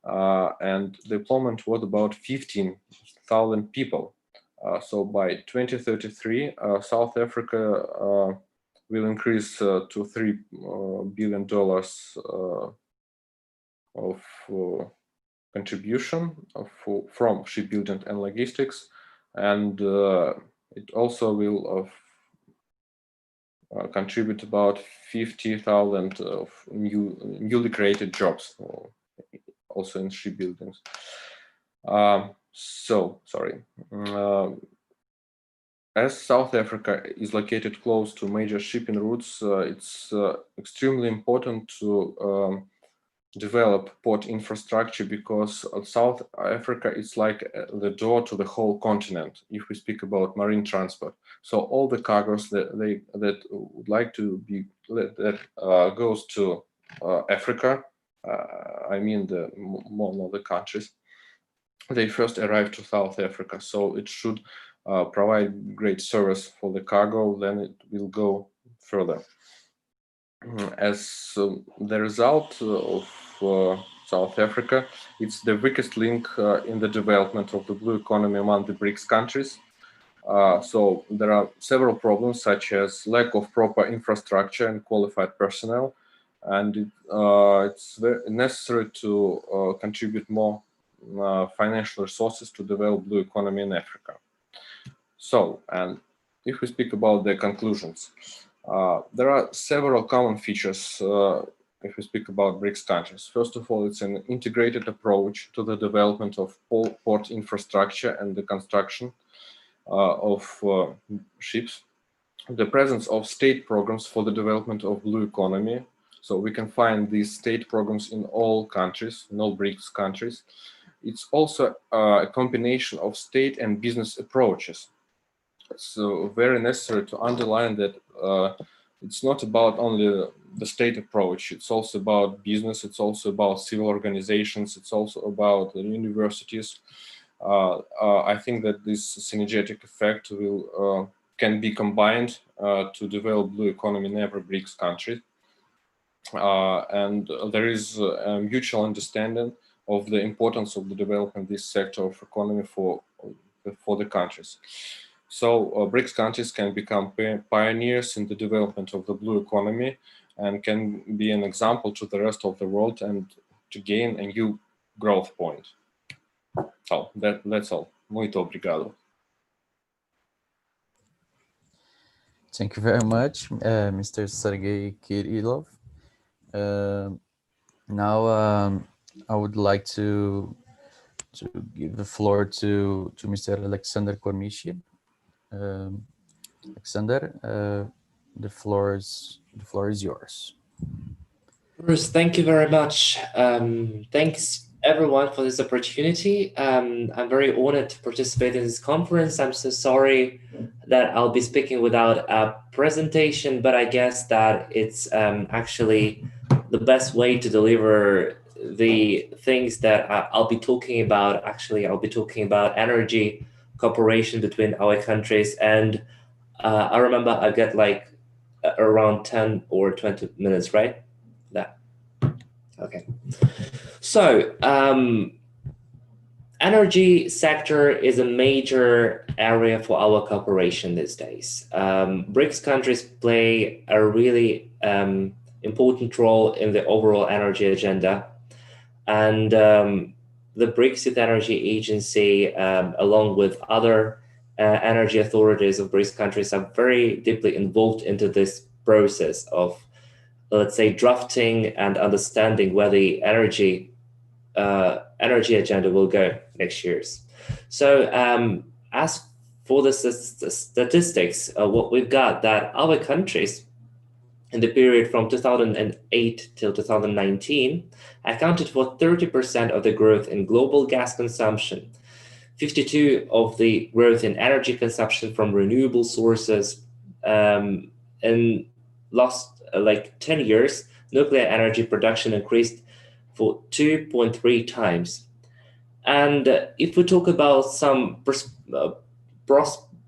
Speaker 4: And the employment was about 15,000 people. So by 2033, South Africa will increase to $3 billion of contribution from shipbuilding and logistics, and it also will contribute about 50,000 of newly created jobs, also in shipbuildings. As South Africa is located close to major shipping routes, it's extremely important to develop port infrastructure, because South Africa is like the door to the whole continent if we speak about marine transport. So all the cargoes that would like to be goes to Africa, I mean the more the countries, they first arrive to South Africa. So it should provide great service for the cargo, then it will go further. As the result of South Africa. It's the weakest link in the development of the blue economy among the BRICS countries. So there are several problems, such as lack of proper infrastructure and qualified personnel, and it's very necessary to contribute more financial resources to develop blue economy in Africa. So, and if we speak about the conclusions, there are several common features if we speak about BRICS countries. First of all, it's an integrated approach to the development of port infrastructure and the construction of ships. The presence of state programs for the development of blue economy. So we can find these state programs in all countries, in all BRICS countries. It's also a combination of state and business approaches. So very necessary to underline that it's not about only the state approach, it's also about business, it's also about civil organizations, it's also about the universities. I think that this synergetic effect will can be combined to develop blue economy in every BRICS country. And there is a mutual understanding of the importance of the development of this sector of economy for the countries. So BRICS countries can become pioneers in the development of the blue economy and can be an example to the rest of the world and to gain a new growth point. So that's all. Muito obrigado.
Speaker 2: Thank you very much, Mr. Sergei Kirillov. Now I would like to give the floor to Mr. Alexander Kornishin. Alexander, the floor is yours.
Speaker 5: Bruce, thank you very much. Thanks everyone for this opportunity. I'm very honored to participate in this conference. I'm so sorry that I'll be speaking without a presentation, but I guess that it's actually the best way to deliver the things that I'll be talking about. Actually, I'll be talking about energy cooperation between our countries. And I remember I get like around 10 or 20 minutes, right? That. Okay. So energy sector is a major area for our cooperation these days. BRICS countries play a really important role in the overall energy agenda. And the BRICS Youth Energy Agency, along with other energy authorities of BRICS countries, are very deeply involved into this process of, let's say, drafting and understanding where the energy agenda will go next years. So as for the statistics, what we've got that our countries in the period from 2008 till 2019 accounted for 30% of the growth in global gas consumption, 52% of the growth in energy consumption from renewable sources. In last 10 years, nuclear energy production increased for 2.3 times. And if we talk about some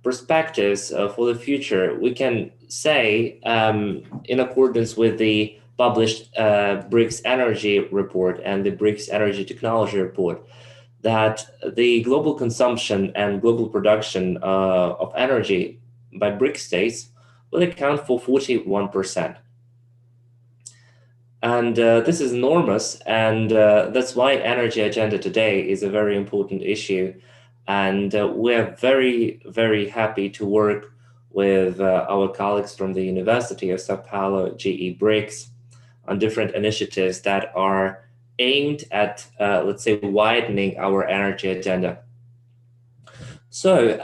Speaker 5: perspectives for the future, we can say, in accordance with the published BRICS Energy Report and the BRICS Energy Technology Report, that the global consumption and global production of energy by BRICS states will account for 41%. And this is enormous, and that's why energy agenda today is a very important issue. And we're very, very happy to work with our colleagues from the University of Sao Paulo, GE BRICS, on different initiatives that are aimed at, let's say, widening our energy agenda. So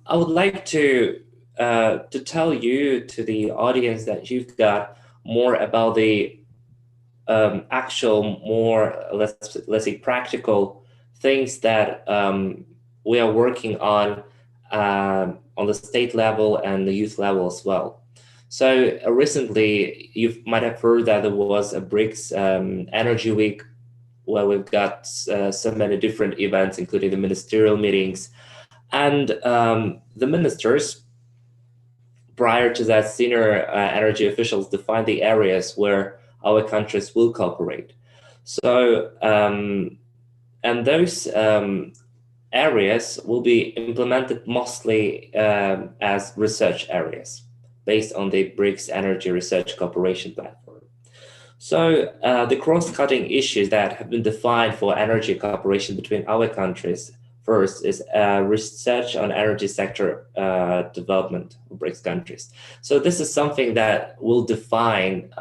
Speaker 5: I would like to tell you, to the audience, that you've got more about the actual, more, let's say, practical things that we are working on the state level and the youth level as well. So recently, you might have heard that there was a BRICS Energy Week, where we've got so many different events, including the ministerial meetings. And the ministers, prior to that, senior energy officials defined the areas where our countries will cooperate. So, and those areas will be implemented mostly as research areas based on the BRICS Energy Research Cooperation Platform. So the cross-cutting issues that have been defined for energy cooperation between our countries first is research on energy sector development of BRICS countries. So this is something that will define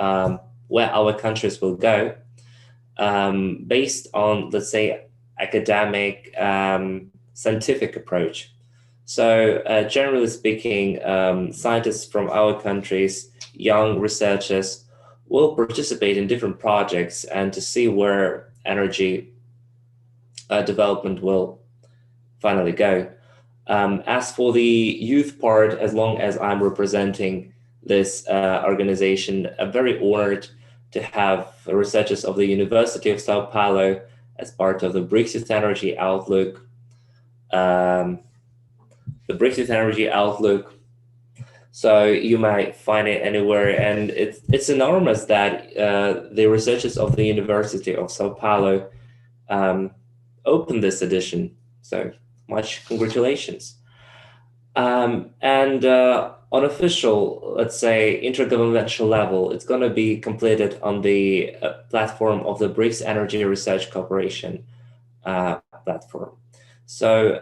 Speaker 5: where our countries will go based on, let's say, academic, scientific approach. So generally speaking, scientists from our countries, young researchers, will participate in different projects and to see where energy development will finally go. As for the youth part, as long as I'm representing this organization, I'm very honored to have researchers of the University of Sao Paulo as part of the BRICS Youth Energy Outlook. The BRICS Youth Energy Outlook, so you might find it anywhere, and it's enormous that the researchers of the University of Sao Paulo opened this edition. So much congratulations. And on official, let's say, intergovernmental level, it's going to be completed on the platform of the BRICS Energy Research Cooperation platform. So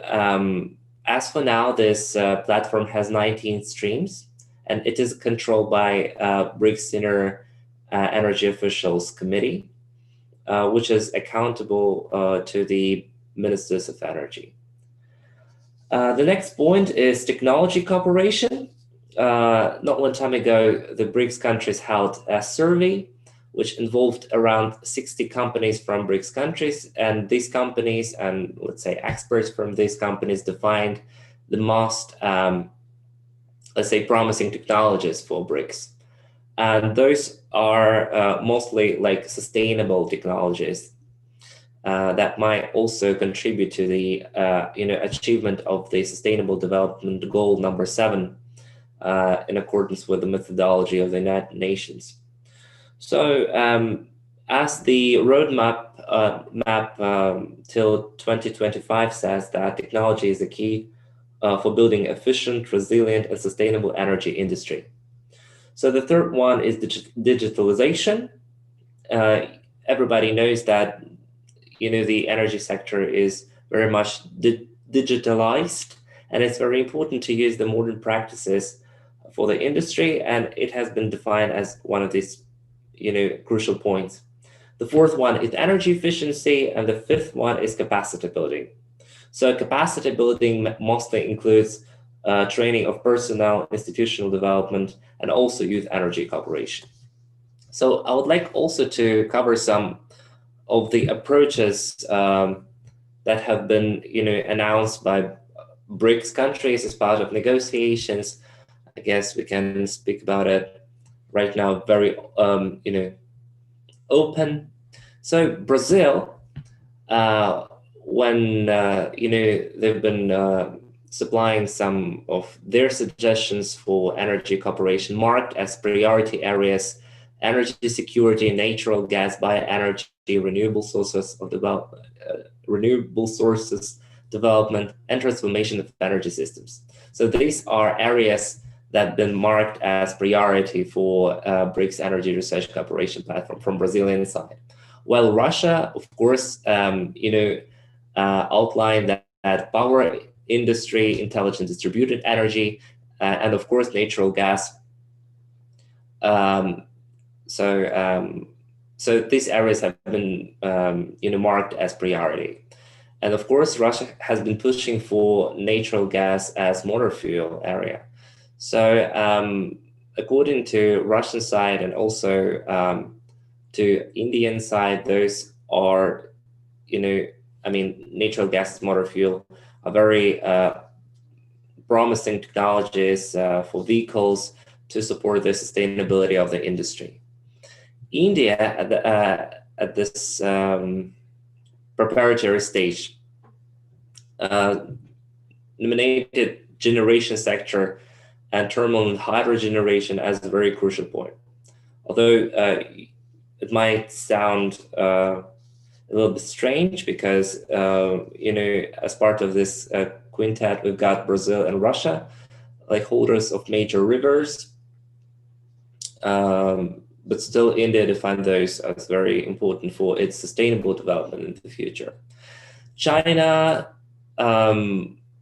Speaker 5: as for now, this platform has 19 streams, and it is controlled by BRICS Senior Energy Officials Committee, which is accountable to the Ministers of Energy. The next point is technology cooperation. Not one time ago, the BRICS countries held a survey which involved around 60 companies from BRICS countries, and these companies and, let's say, experts from these companies defined the most, let's say, promising technologies for BRICS. And those are mostly like sustainable technologies that might also contribute to the achievement of the Sustainable Development Goal number 7 in accordance with the methodology of the United Nations. So as the roadmap till 2025 says that technology is the key for building efficient, resilient, and sustainable energy industry. So the third one is digitalization. Everybody knows that the energy sector is very much digitalized, and it's very important to use the modern practices for the industry, and it has been defined as one of these crucial points. The fourth one is energy efficiency, and the fifth one is capacity building. So capacity building mostly includes training of personnel, institutional development, and also youth energy cooperation. So I would like also to cover some of the approaches that have been announced by BRICS countries as part of negotiations. I guess we can speak about it right now very open. So Brazil, when they've been supplying some of their suggestions for energy cooperation marked as priority areas: energy security, natural gas, bioenergy, renewable sources development, and transformation of energy systems. So these are areas that have been marked as priority for BRICS Energy Research Cooperation Platform from Brazilian side. While Russia, of course, outlined that power industry, intelligent distributed energy, and of course natural gas. So these areas have been marked as priority. And of course, Russia has been pushing for natural gas as motor fuel area. So according to Russian side and also to Indian side, those are, natural gas as motor fuel are very promising technologies for vehicles to support the sustainability of the industry. India at this preparatory stage nominated generation sector and thermal and hydro generation as a very crucial point. Although it might sound a little bit strange because, as part of this quintet, we've got Brazil and Russia, like holders of major rivers. But still India defined those as very important for its sustainable development in the future. China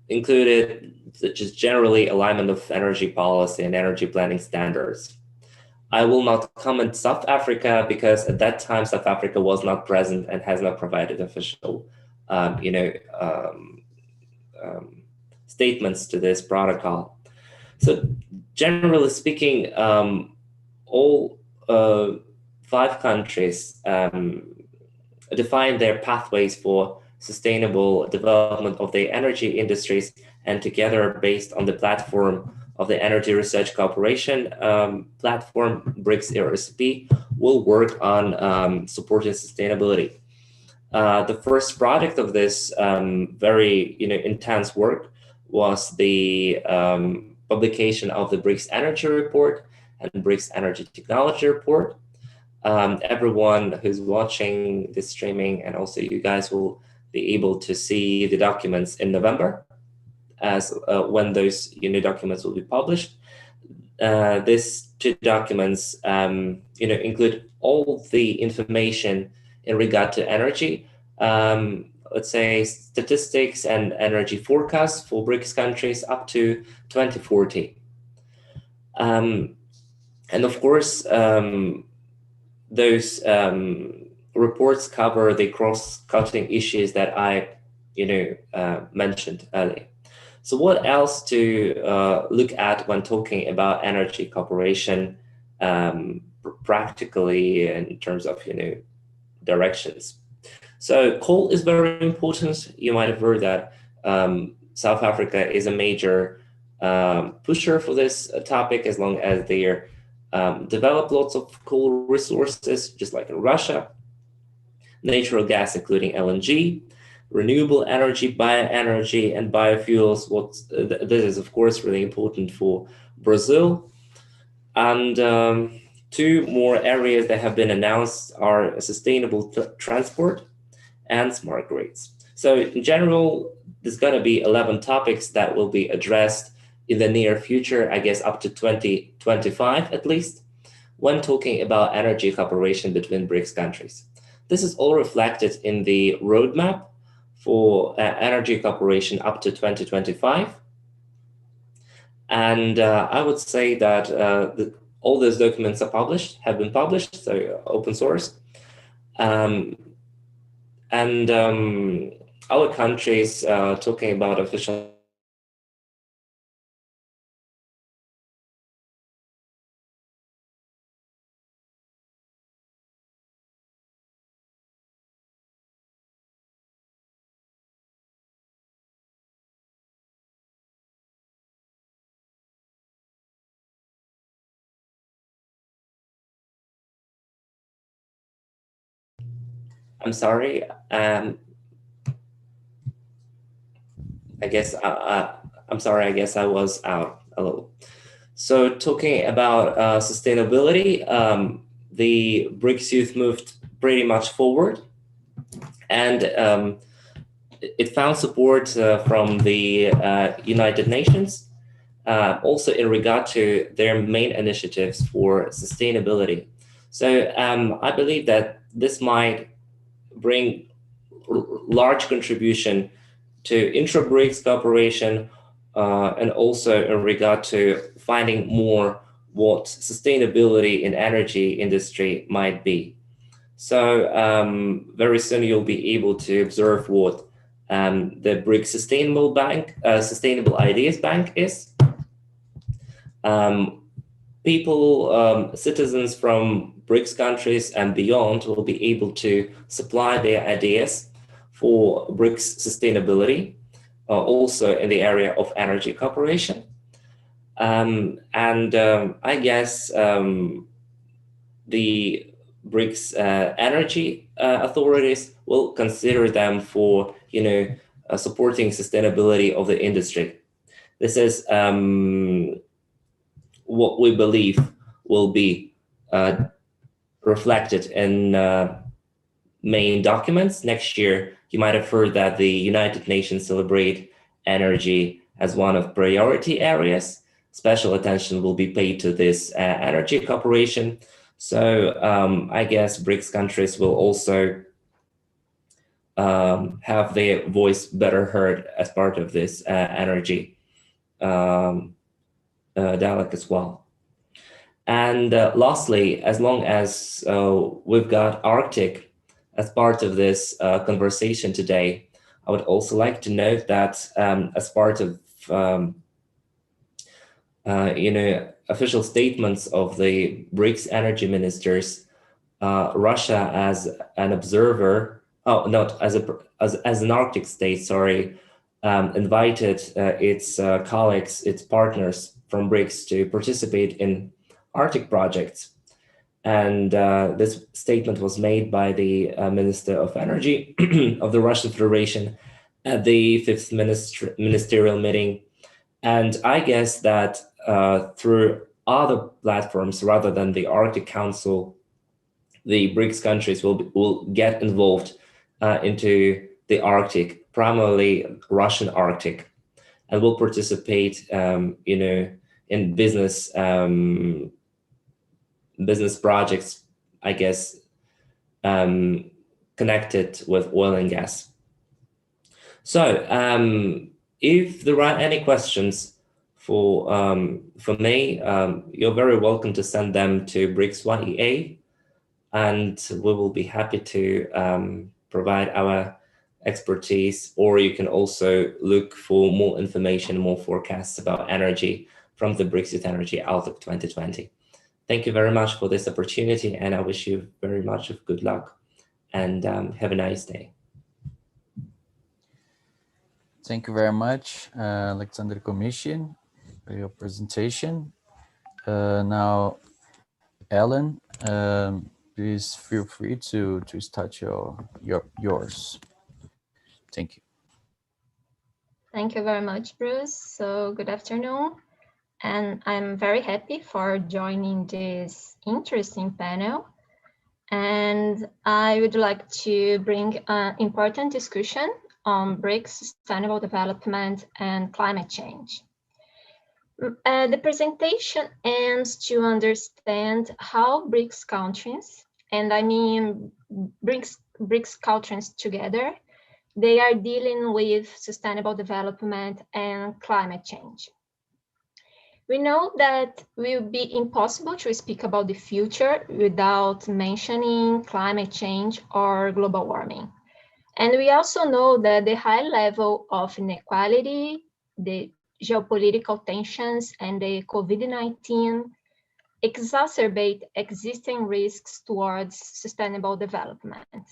Speaker 5: included just generally alignment of energy policy and energy planning standards. I will not comment South Africa because at that time South Africa was not present and has not provided official, statements to this protocol. So generally speaking, all 5 countries define their pathways for sustainable development of the energy industries, and together, based on the platform of the Energy Research Cooperation platform, BRICS ERSP, will work on supporting sustainability. The first product of this very intense work was the publication of the BRICS Energy Report and BRICS Energy Technology Report. Everyone who's watching this streaming, and also you guys, will be able to see the documents in November, as when those documents will be published. These 2 documents include all the information in regard to energy, let's say statistics and energy forecasts for BRICS countries up to 2040. And of course, those reports cover the cross-cutting issues that I mentioned earlier. So what else to look at when talking about energy cooperation practically in terms of directions? So coal is very important. You might have heard that South Africa is a major pusher for this topic, as long as they develop lots of coal resources, just like in Russia. Natural gas, including LNG, renewable energy, bioenergy, and biofuels. This is, of course, really important for Brazil. And 2 more areas that have been announced are sustainable transport and smart grids. So in general, there's going to be 11 topics that will be addressed in the near future, I guess up to 2025 at least, when talking about energy cooperation between BRICS countries. This is all reflected in the roadmap for energy cooperation up to 2025. And I would say that all those documents have been published, so open source. And our countries talking about official I'm sorry. I guess I'm sorry. I guess I was out a little. So talking about sustainability, the BRICS youth moved pretty much forward, and it found support from the United Nations, also in regard to their main initiatives for sustainability. So I believe that this might bring large contribution to intra-BRICS cooperation, and also in regard to finding more what sustainability in energy industry might be. So very soon you'll be able to observe what the BRICS Sustainable Ideas Bank is. People, citizens from BRICS countries and beyond will be able to supply their ideas for BRICS sustainability, also in the area of energy cooperation. I guess the BRICS energy authorities will consider them for, supporting sustainability of the industry. This is what we believe will be reflected in main documents. Next year, you might have heard that the United Nations celebrate energy as one of priority areas. Special attention will be paid to this energy cooperation. So I guess BRICS countries will also have their voice better heard as part of this energy dialogue as well. And lastly, as long as we've got Arctic as part of this conversation today, I would also like to note that as part of official statements of the BRICS energy ministers, Russia as an observer, as an Arctic state, sorry, invited its colleagues, its partners from BRICS to participate in Arctic projects. And this statement was made by the Minister of Energy of the Russian Federation at the 5th ministerial meeting. And I guess that through other platforms rather than the Arctic Council, the BRICS countries will get involved into the Arctic, primarily Russian Arctic, and will participate, in business projects, I guess, connected with oil and gas. So, if there are any questions for me, you're very welcome to send them to BRICS YEA, and we will be happy to provide our expertise, or you can also look for more information, more forecasts about energy from the BRICS Youth Energy Outlook 2020. Thank you very much for this opportunity, and I wish you very much of good luck, and have a nice day.
Speaker 2: Thank you very much, Alexander Commission, for your presentation. Now, Ellen, please feel free to start yours. Thank you.
Speaker 6: Thank you very much, Bruce. So good afternoon. And I'm very happy for joining this interesting panel. And I would like to bring an important discussion on BRICS sustainable development and climate change. The presentation aims to understand how BRICS countries, and I mean BRICS countries together, they are dealing with sustainable development and climate change. We know that it will be impossible to speak about the future without mentioning climate change or global warming. And we also know that the high level of inequality, the geopolitical tensions, and the COVID-19 exacerbate existing risks towards sustainable development.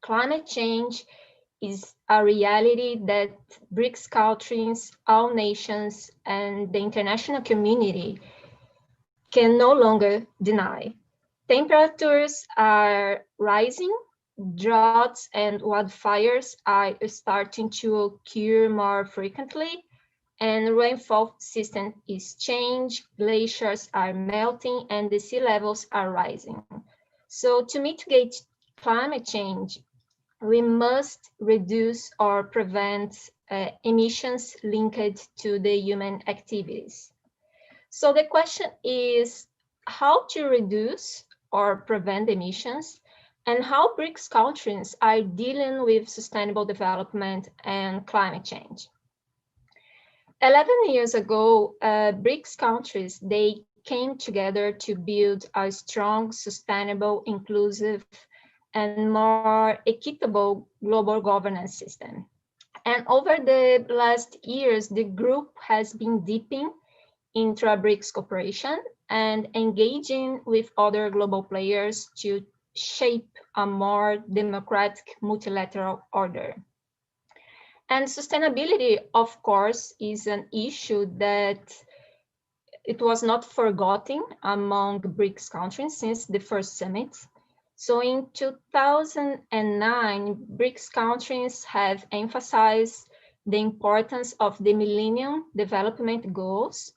Speaker 6: Climate change is a reality that BRICS countries, all nations, and the international community can no longer deny. Temperatures are rising, droughts and wildfires are starting to occur more frequently, and rainfall system is changed, glaciers are melting, and the sea levels are rising. So to mitigate climate change, we must reduce or prevent emissions linked to the human activities. So the question is how to reduce or prevent emissions, and how BRICS countries are dealing with sustainable development and climate change. 11 years ago, BRICS countries, they came together to build a strong, sustainable, inclusive, and more equitable global governance system. And over the last years, the group has been deepening intra-BRICS cooperation and engaging with other global players to shape a more democratic multilateral order. And sustainability, of course, is an issue that it was not forgotten among BRICS countries since the first summit. So in 2009, BRICS countries have emphasized the importance of the Millennium Development Goals,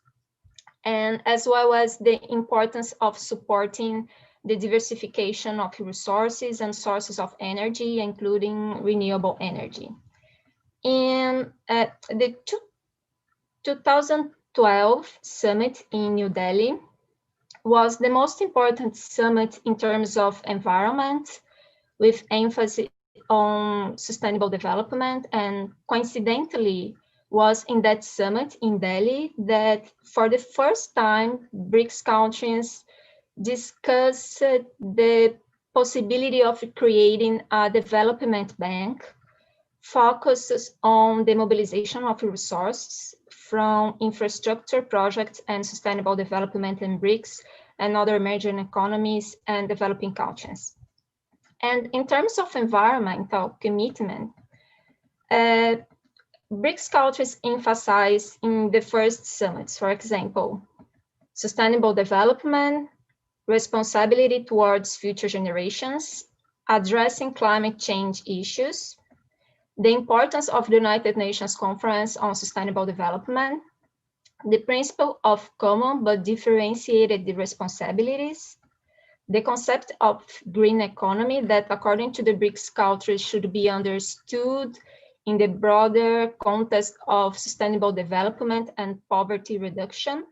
Speaker 6: and as well as the importance of supporting the diversification of resources and sources of energy, including renewable energy. In the 2012 summit in New Delhi was the most important summit in terms of environment, with emphasis on sustainable development, and coincidentally was in that summit in Delhi that for the first time BRICS countries discussed the possibility of creating a development bank focuses on the mobilization of resources from infrastructure projects and sustainable development in BRICS and other emerging economies and developing countries. And in terms of environmental commitment, BRICS countries emphasize in the first summits, for example, sustainable development, responsibility towards future generations, addressing climate change issues, the importance of the United Nations Conference on Sustainable Development, the principle of common but differentiated responsibilities, the concept of green economy that, according to the BRICS countries, should be understood in the broader context of sustainable development and poverty reduction,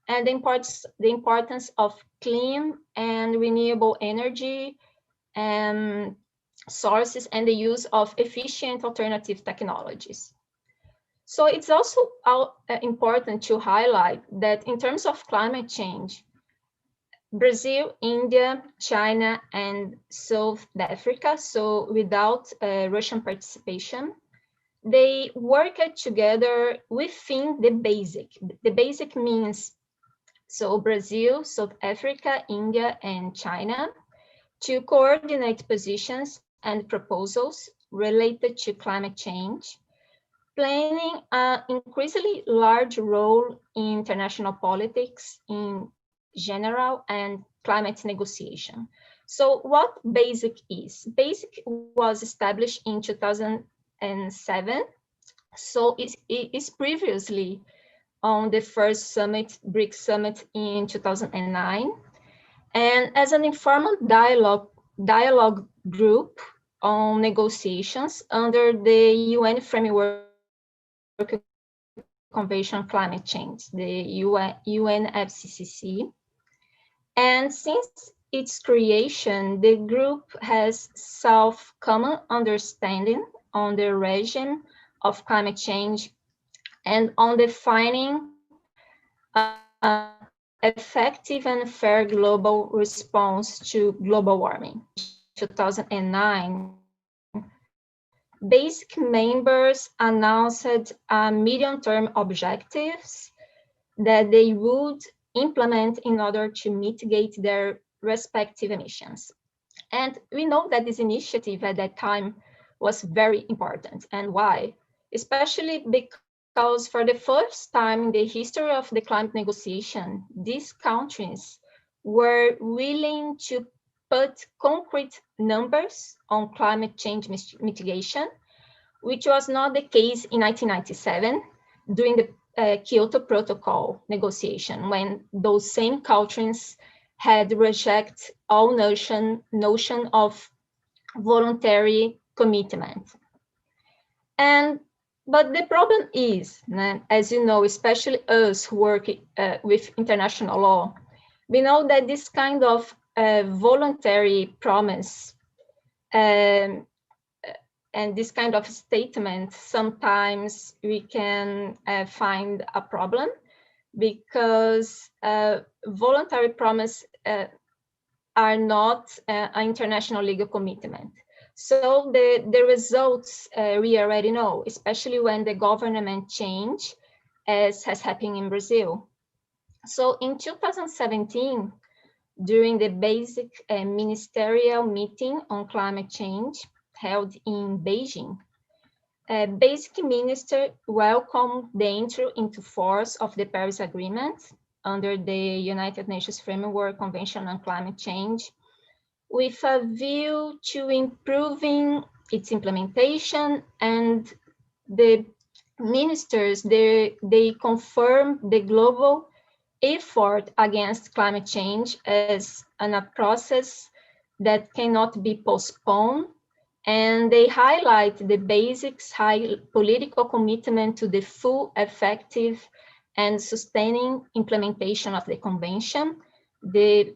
Speaker 6: and the importance of clean and renewable energy and sources and the use of efficient alternative technologies. So it's also important to highlight that in terms of climate change, Brazil, India, China, and South Africa, so without Russian participation, they worked together within the basic. The basic means, so Brazil, South Africa, India, and China, to coordinate positions and proposals related to climate change, playing an increasingly large role in international politics in general and climate negotiation. So what BASIC is? BASIC was established in 2007. So it is previously on the first summit, BRICS summit in 2009. And as an informal dialogue group on negotiations under the UN Framework Convention on Climate Change, the UNFCCC. And since its creation, the group has self-common understanding on the regime of climate change and on defining effective and fair global response to global warming. 2009, BASIC members announced medium-term objectives that they would implement in order to mitigate their respective emissions. And we know that this initiative at that time was very important. And why? Especially because for the first time in the history of the climate negotiation, these countries were willing to put concrete numbers on climate change mitigation, which was not the case in 1997 during the Kyoto Protocol negotiation, when those same countries had rejected all notion of voluntary commitment. But the problem is, as you know, especially us who work with international law, we know that this kind of voluntary promise and this kind of statement, sometimes we can find a problem because voluntary promise are not an international legal commitment. So the results we already know, especially when the government change, as has happened in Brazil. So in 2017, during the BASIC ministerial meeting on climate change held in Beijing, BASIC minister welcomed the entry into force of the Paris Agreement under the United Nations Framework Convention on Climate Change, with a view to improving its implementation, and the ministers, they confirmed the global effort against climate change as a process that cannot be postponed, and they highlight the basics, high political commitment to the full, effective, and sustaining implementation of the convention, the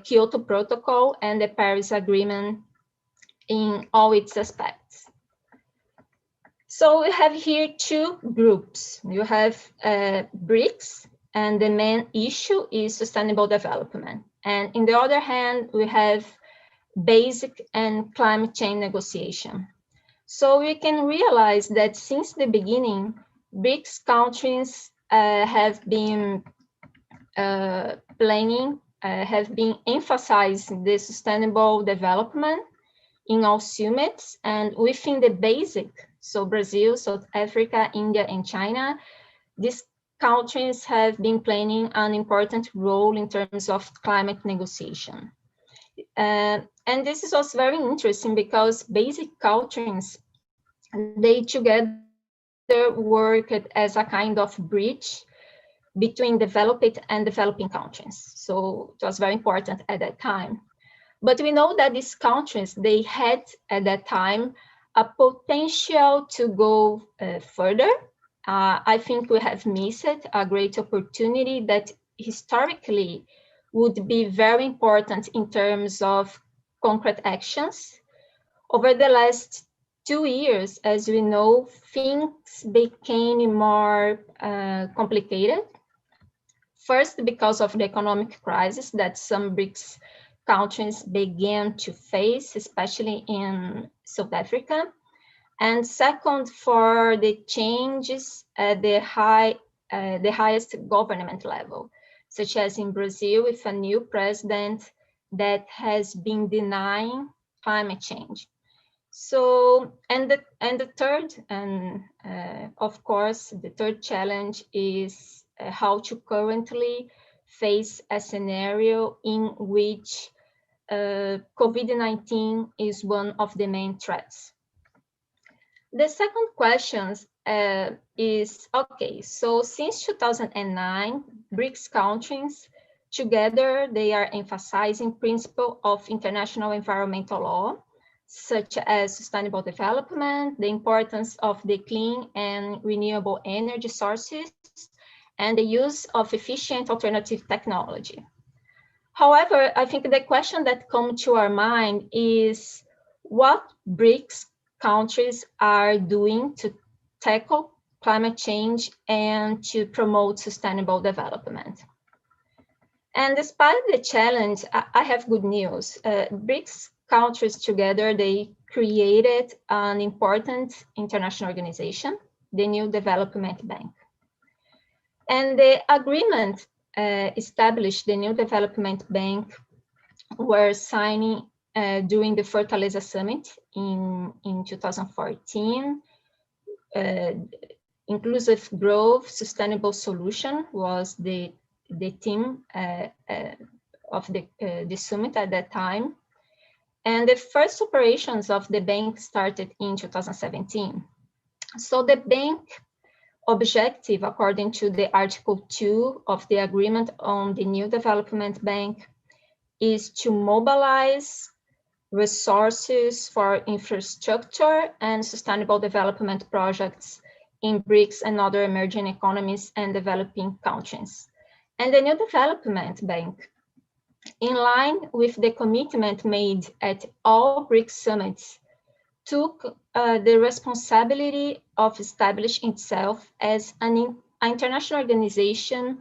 Speaker 6: Kyoto Protocol, and the Paris Agreement in all its aspects. So we have here two groups. You have BRICS, and the main issue is sustainable development. And in the other hand, we have basic and climate change negotiation. So we can realize that since the beginning, BRICS countries have been have been emphasizing the sustainable development in all summits, and within the basic, so Brazil, South Africa, India, and China, these countries have been playing an important role in terms of climate negotiation. And this is also very interesting because basic countries, they together work as a kind of bridge between developed and developing countries. So it was very important at that time. But we know that these countries, they had at that time a potential to go further. I think we have missed a great opportunity that historically would be very important in terms of concrete actions. Over the last 2 years, as we know, things became more complicated. First, because of the economic crisis that some BRICS countries began to face, especially in South Africa. And second, for the changes at the highest government level, such as in Brazil with a new president that has been denying climate change. So, and the third, and of course, the third challenge is how to currently face a scenario in which COVID-19 is one of the main threats. The second question is, okay, so since 2009, BRICS countries together, they are emphasizing principles of international environmental law, such as sustainable development, the importance of the clean and renewable energy sources, and the use of efficient alternative technology. However, I think the question that comes to our mind is what BRICS countries are doing to tackle climate change and to promote sustainable development. And despite the challenge, I have good news. BRICS countries together, they created an important international organization, the New Development Bank. And the agreement established the New Development Bank were signing during the Fortaleza Summit in 2014. Inclusive growth, sustainable solution was the theme of the summit at that time. And the first operations of the bank started in 2017. So the bank objective, according to the Article 2 of the Agreement on the New Development Bank, is to mobilize resources for infrastructure and sustainable development projects in BRICS and other emerging economies and developing countries. And the New Development Bank, in line with the commitment made at all BRICS summits, took the responsibility of establishing itself as an international organization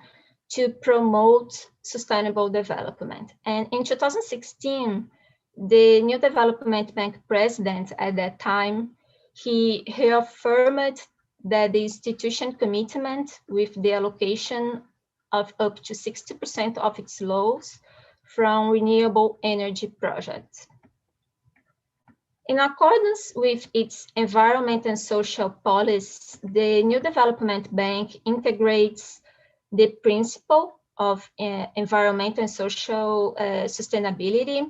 Speaker 6: to promote sustainable development. And in 2016, the New Development Bank president at that time, he reaffirmed that the institution commitment with the allocation of up to 60% of its loans from renewable energy projects. In accordance with its environment and social policies, the New Development Bank integrates the principle of environmental and social sustainability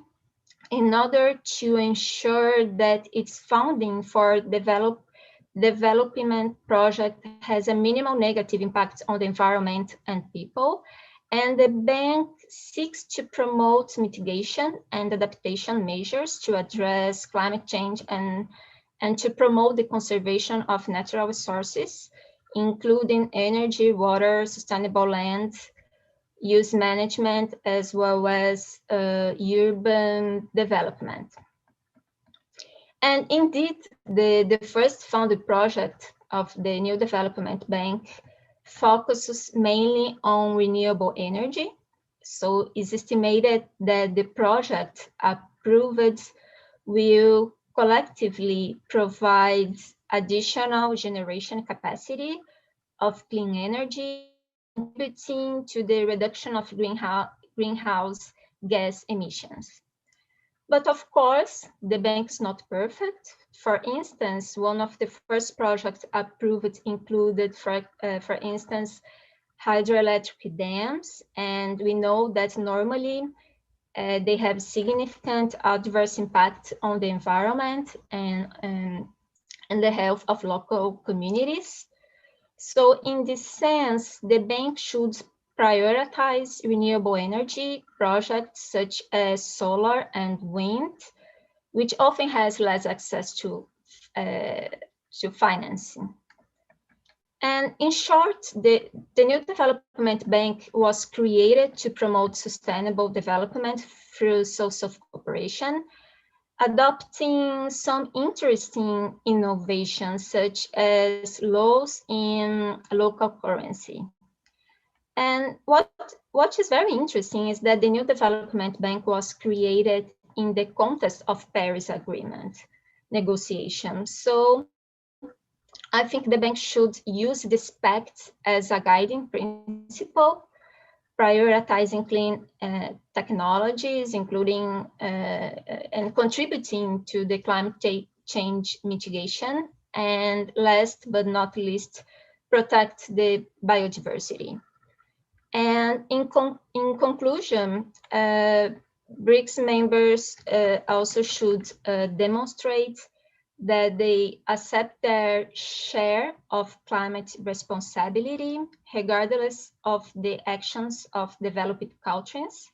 Speaker 6: in order to ensure that its funding for development project has a minimal negative impact on the environment and people, And the bank seeks to promote mitigation and adaptation measures to address climate change and to promote the conservation of natural resources, including energy, water, sustainable land use management, as well as urban development. And indeed, the first founded project of the New Development Bank focuses mainly on renewable energy. So it's estimated that the project approved will collectively provide additional generation capacity of clean energy, contributing to the reduction of greenhouse gas emissions. But of course, the bank is not perfect. For instance, one of the first projects approved included, for instance, hydroelectric dams, and we know that normally they have significant adverse impact on the environment and the health of local communities. So in this sense, the bank should prioritize renewable energy projects such as solar and wind, which often has less access to financing. And in short, the New Development Bank was created to promote sustainable development through social cooperation, adopting some interesting innovations such as laws in local currency. And what is very interesting is that the New Development Bank was created in the context of Paris Agreement negotiations. So I think the bank should use this pact as a guiding principle, prioritizing clean technologies, including and contributing to the climate change mitigation, and last but not least, protect the biodiversity. And in conclusion, BRICS members also should demonstrate that they accept their share of climate responsibility, regardless of the actions of developed countries,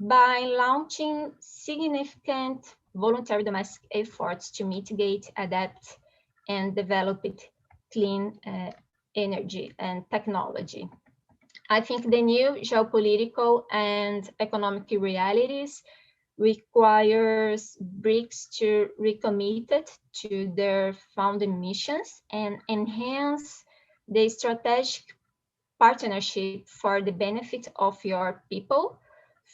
Speaker 6: by launching significant voluntary domestic efforts to mitigate, adapt, and develop clean energy and technology. I think the new geopolitical and economic realities requires BRICS to recommit to their founding missions and enhance the strategic partnership for the benefit of your people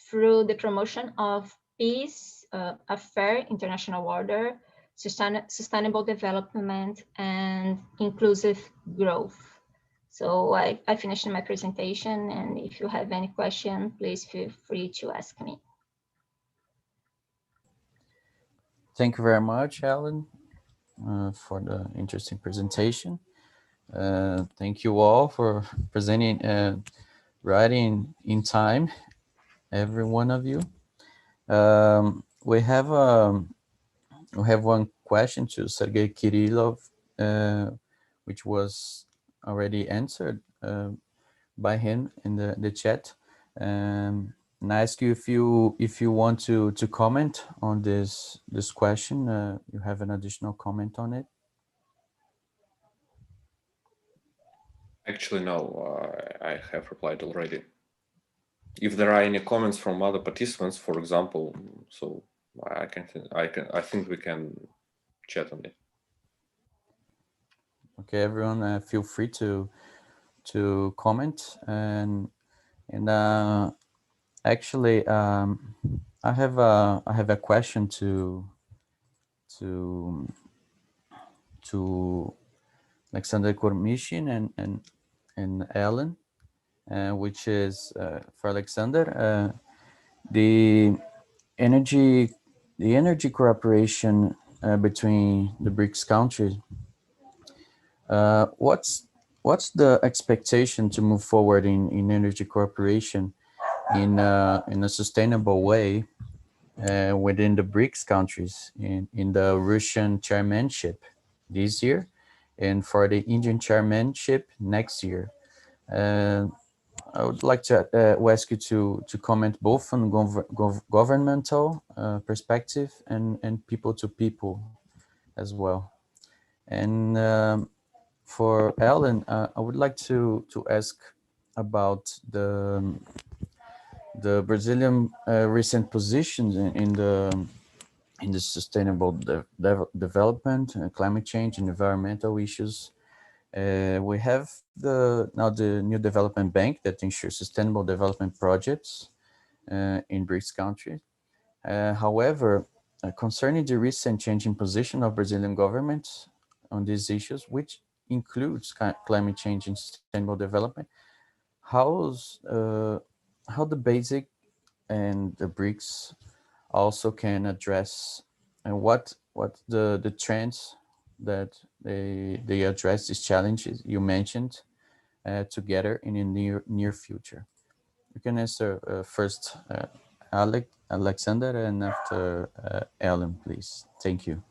Speaker 6: through the promotion of peace, a fair international order, sustainable development, and inclusive growth. So I finished my presentation, and if you have any question, please feel free to ask me.
Speaker 2: Thank you very much, Alan, for the interesting presentation. Thank you all for presenting, writing in time, every one of you. We have one question to Sergei Kirillov, which was already answered by him in the chat. And I ask you if you want to comment on this question. You have an additional comment on it?
Speaker 4: Actually, no, I have replied already. If there are any comments from other participants, for example, so I think we can chat on it.
Speaker 2: Okay, everyone, feel free to comment, and actually, I have a question to Alexander Kormishin and Alan, which is for Alexander, the energy cooperation between the BRICS countries. What's the expectation to move forward in energy cooperation in a sustainable way within the BRICS countries in the Russian chairmanship this year and for the Indian chairmanship next year? I would like to ask you to comment both on governmental perspective and people to people as well. And for Ellen, I would like to ask about the Brazilian recent positions in the sustainable development, climate change, and environmental issues. We have now the new development bank that ensures sustainable development projects in BRICS countries. However, concerning the recent change in position of Brazilian government on these issues, which includes climate change and sustainable development, how the basic and the BRICS also can address, and what the trends that they address these challenges you mentioned together in the near future. You can answer first, Alexander, and after Ellen, please. Thank you.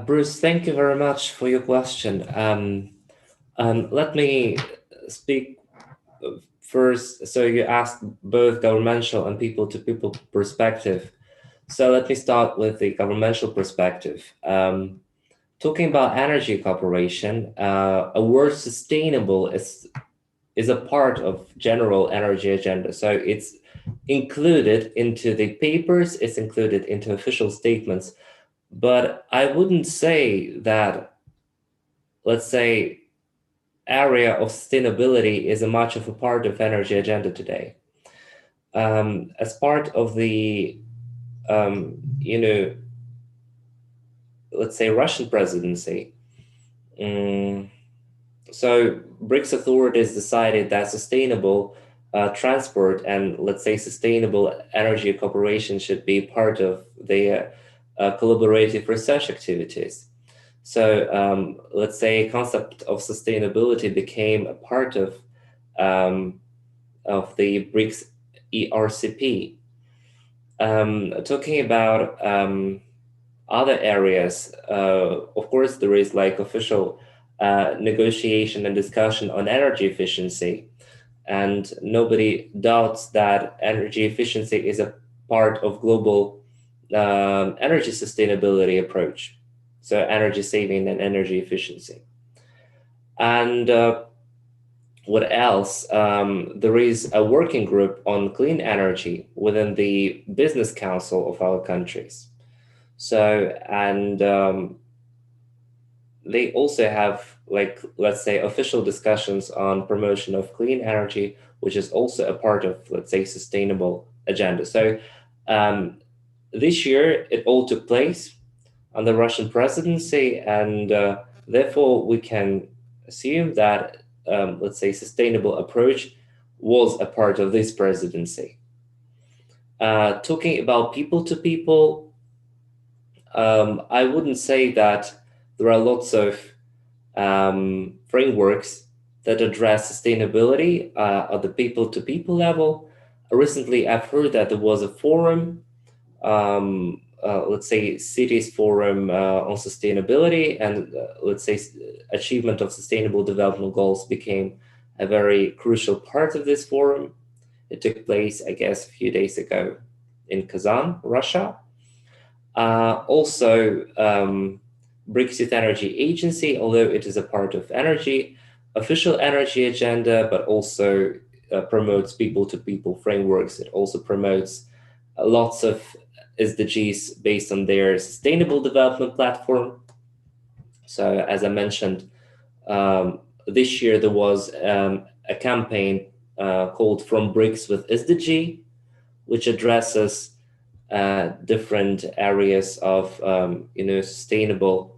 Speaker 5: Bruce, thank you very much for your question. Let me speak first. So you asked both governmental and people-to-people perspective. So let me start with the governmental perspective. Talking about energy cooperation, a word sustainable is a part of general energy agenda. So it's included into the papers, it's included into official statements, but I wouldn't say that, let's say, area of sustainability is a much of a part of energy agenda today. As part of the, let's say, Russian presidency, so BRICS authorities decided that sustainable transport and, let's say, sustainable energy cooperation should be part of the collaborative research activities. So let's say concept of sustainability became a part of the BRICS ERCP. Talking about other areas, of course, there is like official negotiation and discussion on energy efficiency. And nobody doubts that energy efficiency is a part of global energy sustainability approach. So energy saving and energy efficiency. And what else? There is a working group on clean energy within the business council of our countries. So, and they also have, like, let's say, official discussions on promotion of clean energy, which is also a part of, let's say, sustainable agenda. So this year it all took place on the Russian presidency, and therefore we can assume that, let's say, sustainable approach was a part of this presidency. Talking about people to people, I wouldn't say that there are lots of frameworks that address sustainability at the people-to-people level. Recently, I've heard that there was a forum, let's say cities forum on sustainability, and let's say achievement of sustainable development goals became a very crucial part of this forum. It took place, I guess, a few days ago in Kazan, Russia. Also, BRICS Youth Energy Agency, although it is a part of energy, official energy agenda, but also promotes people-to-people frameworks. It also promotes lots of SDGs based on their sustainable development platform. So as I mentioned, this year there was a campaign called From BRICS with SDG, which addresses different areas of sustainable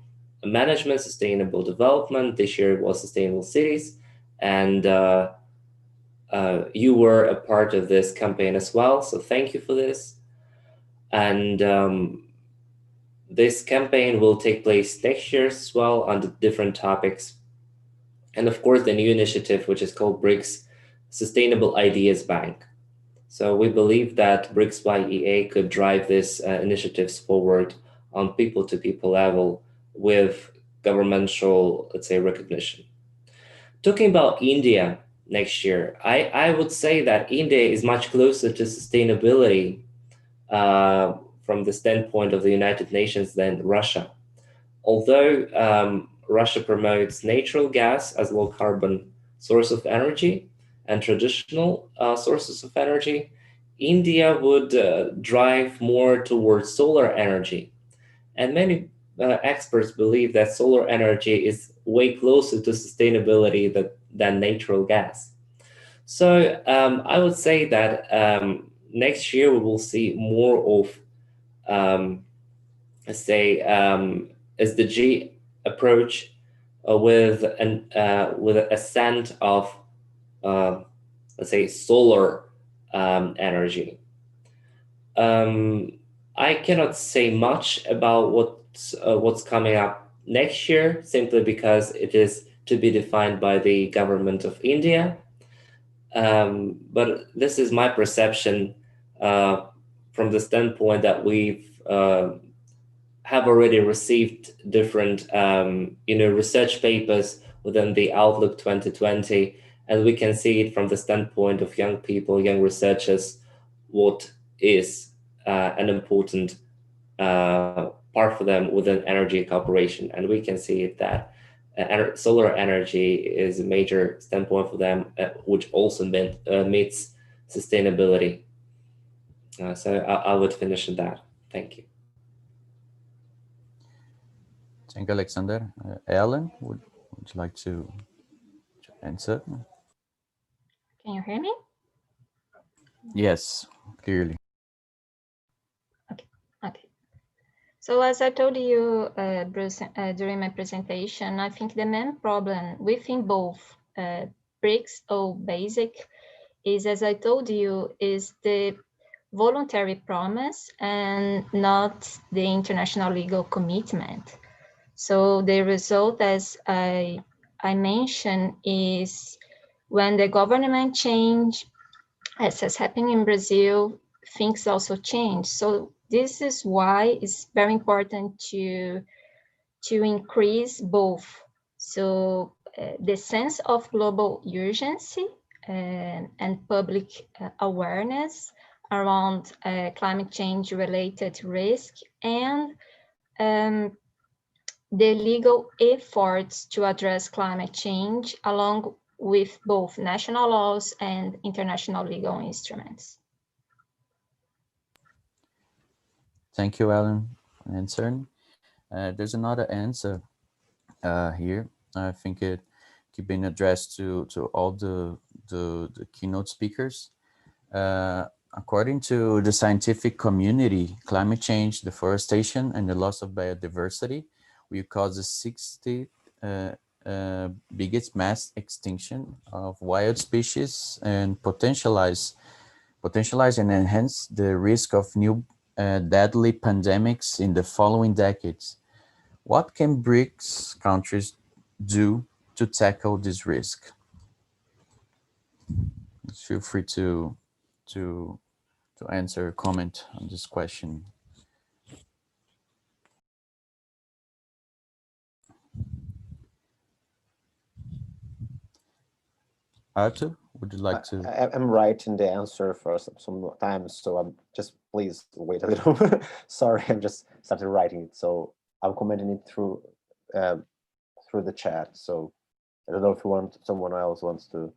Speaker 5: management, sustainable development. This year it was sustainable cities, and you were a part of this campaign as well, so thank you for this. And this campaign will take place next year as well on different topics. And of course, the new initiative, which is called BRICS Sustainable Ideas Bank. So we believe that BRICS YEA could drive these initiatives forward on people-to-people level with governmental, let's say, recognition. Talking about India next year, I would say that India is much closer to sustainability from the standpoint of the United Nations than Russia. Although Russia promotes natural gas as low carbon source of energy and traditional sources of energy, India would drive more towards solar energy. And many experts believe that solar energy is way closer to sustainability than natural gas. So I would say that next year we will see more of, SDG approach with a scent of, let's say, solar energy. I cannot say much about what's coming up next year, simply because it is to be defined by the government of India. But this is my perception from the standpoint that we've have already received different research papers within the Outlook 2020, and we can see it from the standpoint of young people, young researchers, what is an important part for them within energy cooperation. And we can see it that solar energy is a major standpoint for them, which also meets sustainability. So I would finish with that. Thank you.
Speaker 2: Thank you, Alexander. Ellen, would you like to answer?
Speaker 6: Can you hear me?
Speaker 2: Yes, clearly.
Speaker 6: Okay. So as I told you, Bruce, during my presentation, I think the main problem within both BRICS or BASIC is, as I told you, is the voluntary promise and not the international legal commitment. So the result, as I mentioned, is when the government change, as has happened in Brazil, things also change. So this is why it's very important to increase both. So the sense of global urgency and public awareness around climate change related risk, and the legal efforts to address climate change along with both national laws and international legal instruments.
Speaker 2: Thank you, Ellen, for answering. There's another answer here. I think it could be addressed to all the keynote speakers. According to the scientific community, climate change, deforestation, and the loss of biodiversity will cause the 60th biggest mass extinction of wild species and potentialize and enhance the risk of new deadly pandemics in the following decades. What can BRICS countries do to tackle this risk? Feel free to answer or comment on this question. Arthur, would you like to?
Speaker 3: I'm writing the answer for some time, so I'm just, please wait a little. Sorry, I'm just started writing it, so I'm commenting it through the chat. So I don't know if someone else wants to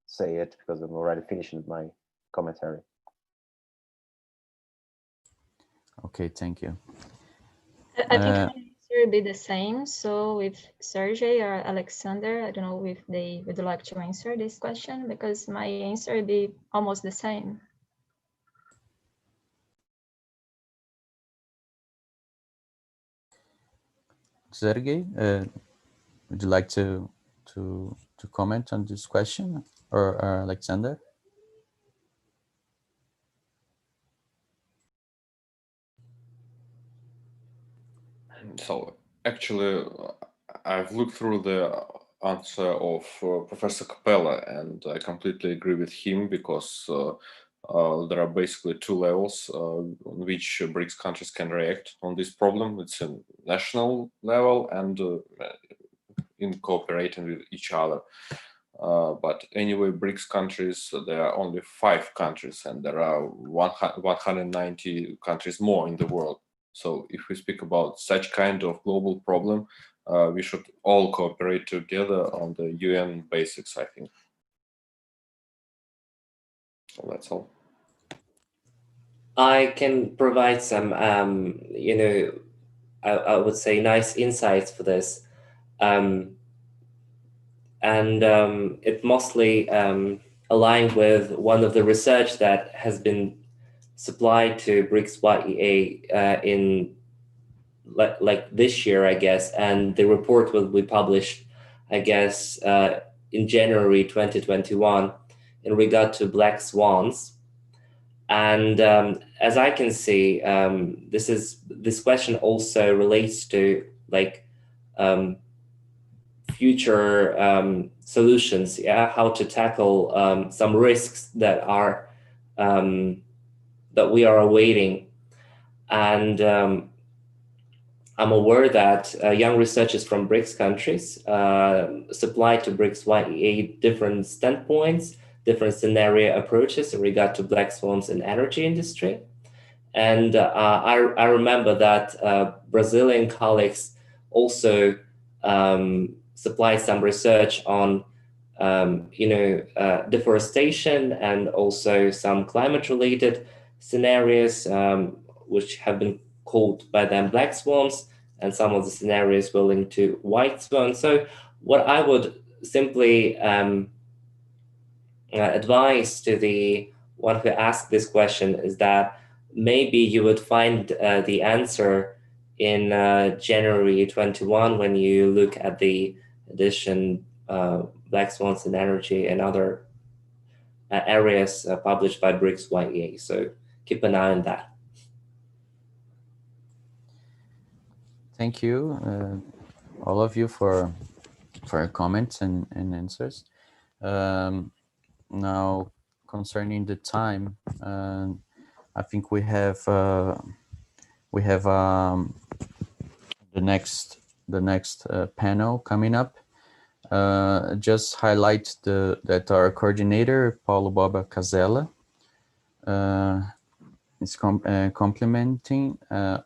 Speaker 3: say it, because I'm already finishing my commentary.
Speaker 2: Okay, thank you.
Speaker 6: I think my answer will be the same. So if Sergey or Alexander, I don't know if they would like to answer this question, because my answer will be almost the same.
Speaker 2: Sergey, would you like to comment on this question, or Alexander?
Speaker 4: So actually, I've looked through the answer of Professor Capella, and I completely agree with him, because there are basically two levels on which BRICS countries can react on this problem. It's a national level and in cooperating with each other. But anyway, BRICS countries, there are only 5 countries, and there are 190 countries more in the world. So if we speak about such kind of global problem, we should all cooperate together on the UN basics, I think. So that's all.
Speaker 5: I can provide some, I would say nice insights for this. It mostly aligned with one of the research that has been supplied to BRICS YEA in like this year, I guess, and the report will be published, I guess, in January 2021 in regard to black swans. And as I can see, this question also relates to like future solutions, how to tackle some risks that are that we are awaiting. And I'm aware that young researchers from BRICS countries supply to BRICS YEA different standpoints, different scenario approaches in regard to black swans in energy industry. And I remember that Brazilian colleagues also supplied some research on deforestation and also some climate-related scenarios, which have been called by them black swans, and some of the scenarios were linked to white swans. So what I would simply advise to the one who asked this question is that maybe you would find the answer in January 21 when you look at the edition Black Swans in Energy and other areas published by BRICS YEA. So keep an eye on that.
Speaker 2: Thank you, all of you, for your comments and answers. Now, concerning the time, I think we have the next panel coming up. Just highlight that our coordinator Paulo Boba Casella is complimenting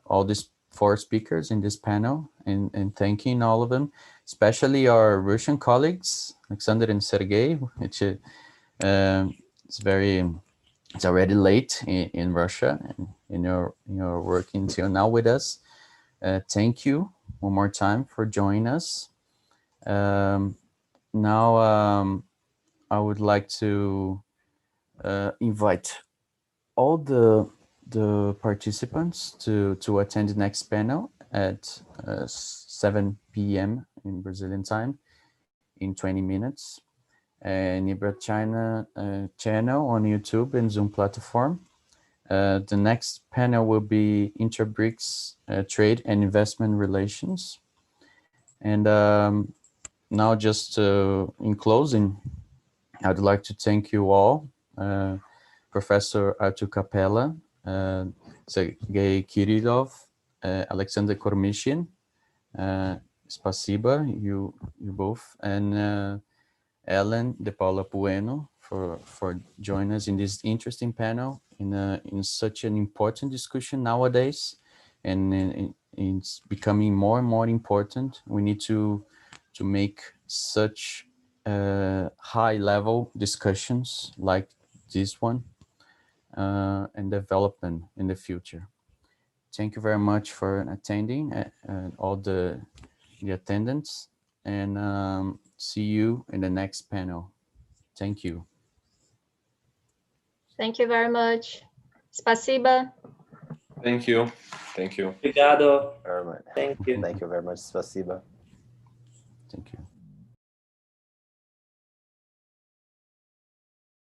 Speaker 2: all these 4 speakers in this panel and thanking all of them, especially our Russian colleagues, Alexander and Sergey, which it's already late in Russia, and you're working till now with us. Thank you one more time for joining us. Now I would like to invite all the participants to attend the next panel at 7 p.m. in Brazilian time in 20 minutes. Nibra China channel on YouTube and Zoom platform. The next panel will be Inter-BRICS Trade and Investment Relations. And now just in closing, I'd like to thank you all, Professor Artur Capella, Sergey Kirillov, Alexander Kormishin, Spasiba, you both, and Ellen De Paula Bueno for joining us in this interesting panel in such an important discussion nowadays, and it's becoming more and more important. We need to make such high-level discussions like this one and develop them in the future. Thank you very much for attending all the attendants, and see you in the next panel. Thank you.
Speaker 6: Thank you very much. Spasiba.
Speaker 4: Thank you. Thank you.
Speaker 5: Obrigado.
Speaker 3: Very much.
Speaker 5: Thank you.
Speaker 3: Thank you very much. Spasiba.
Speaker 2: Thank you.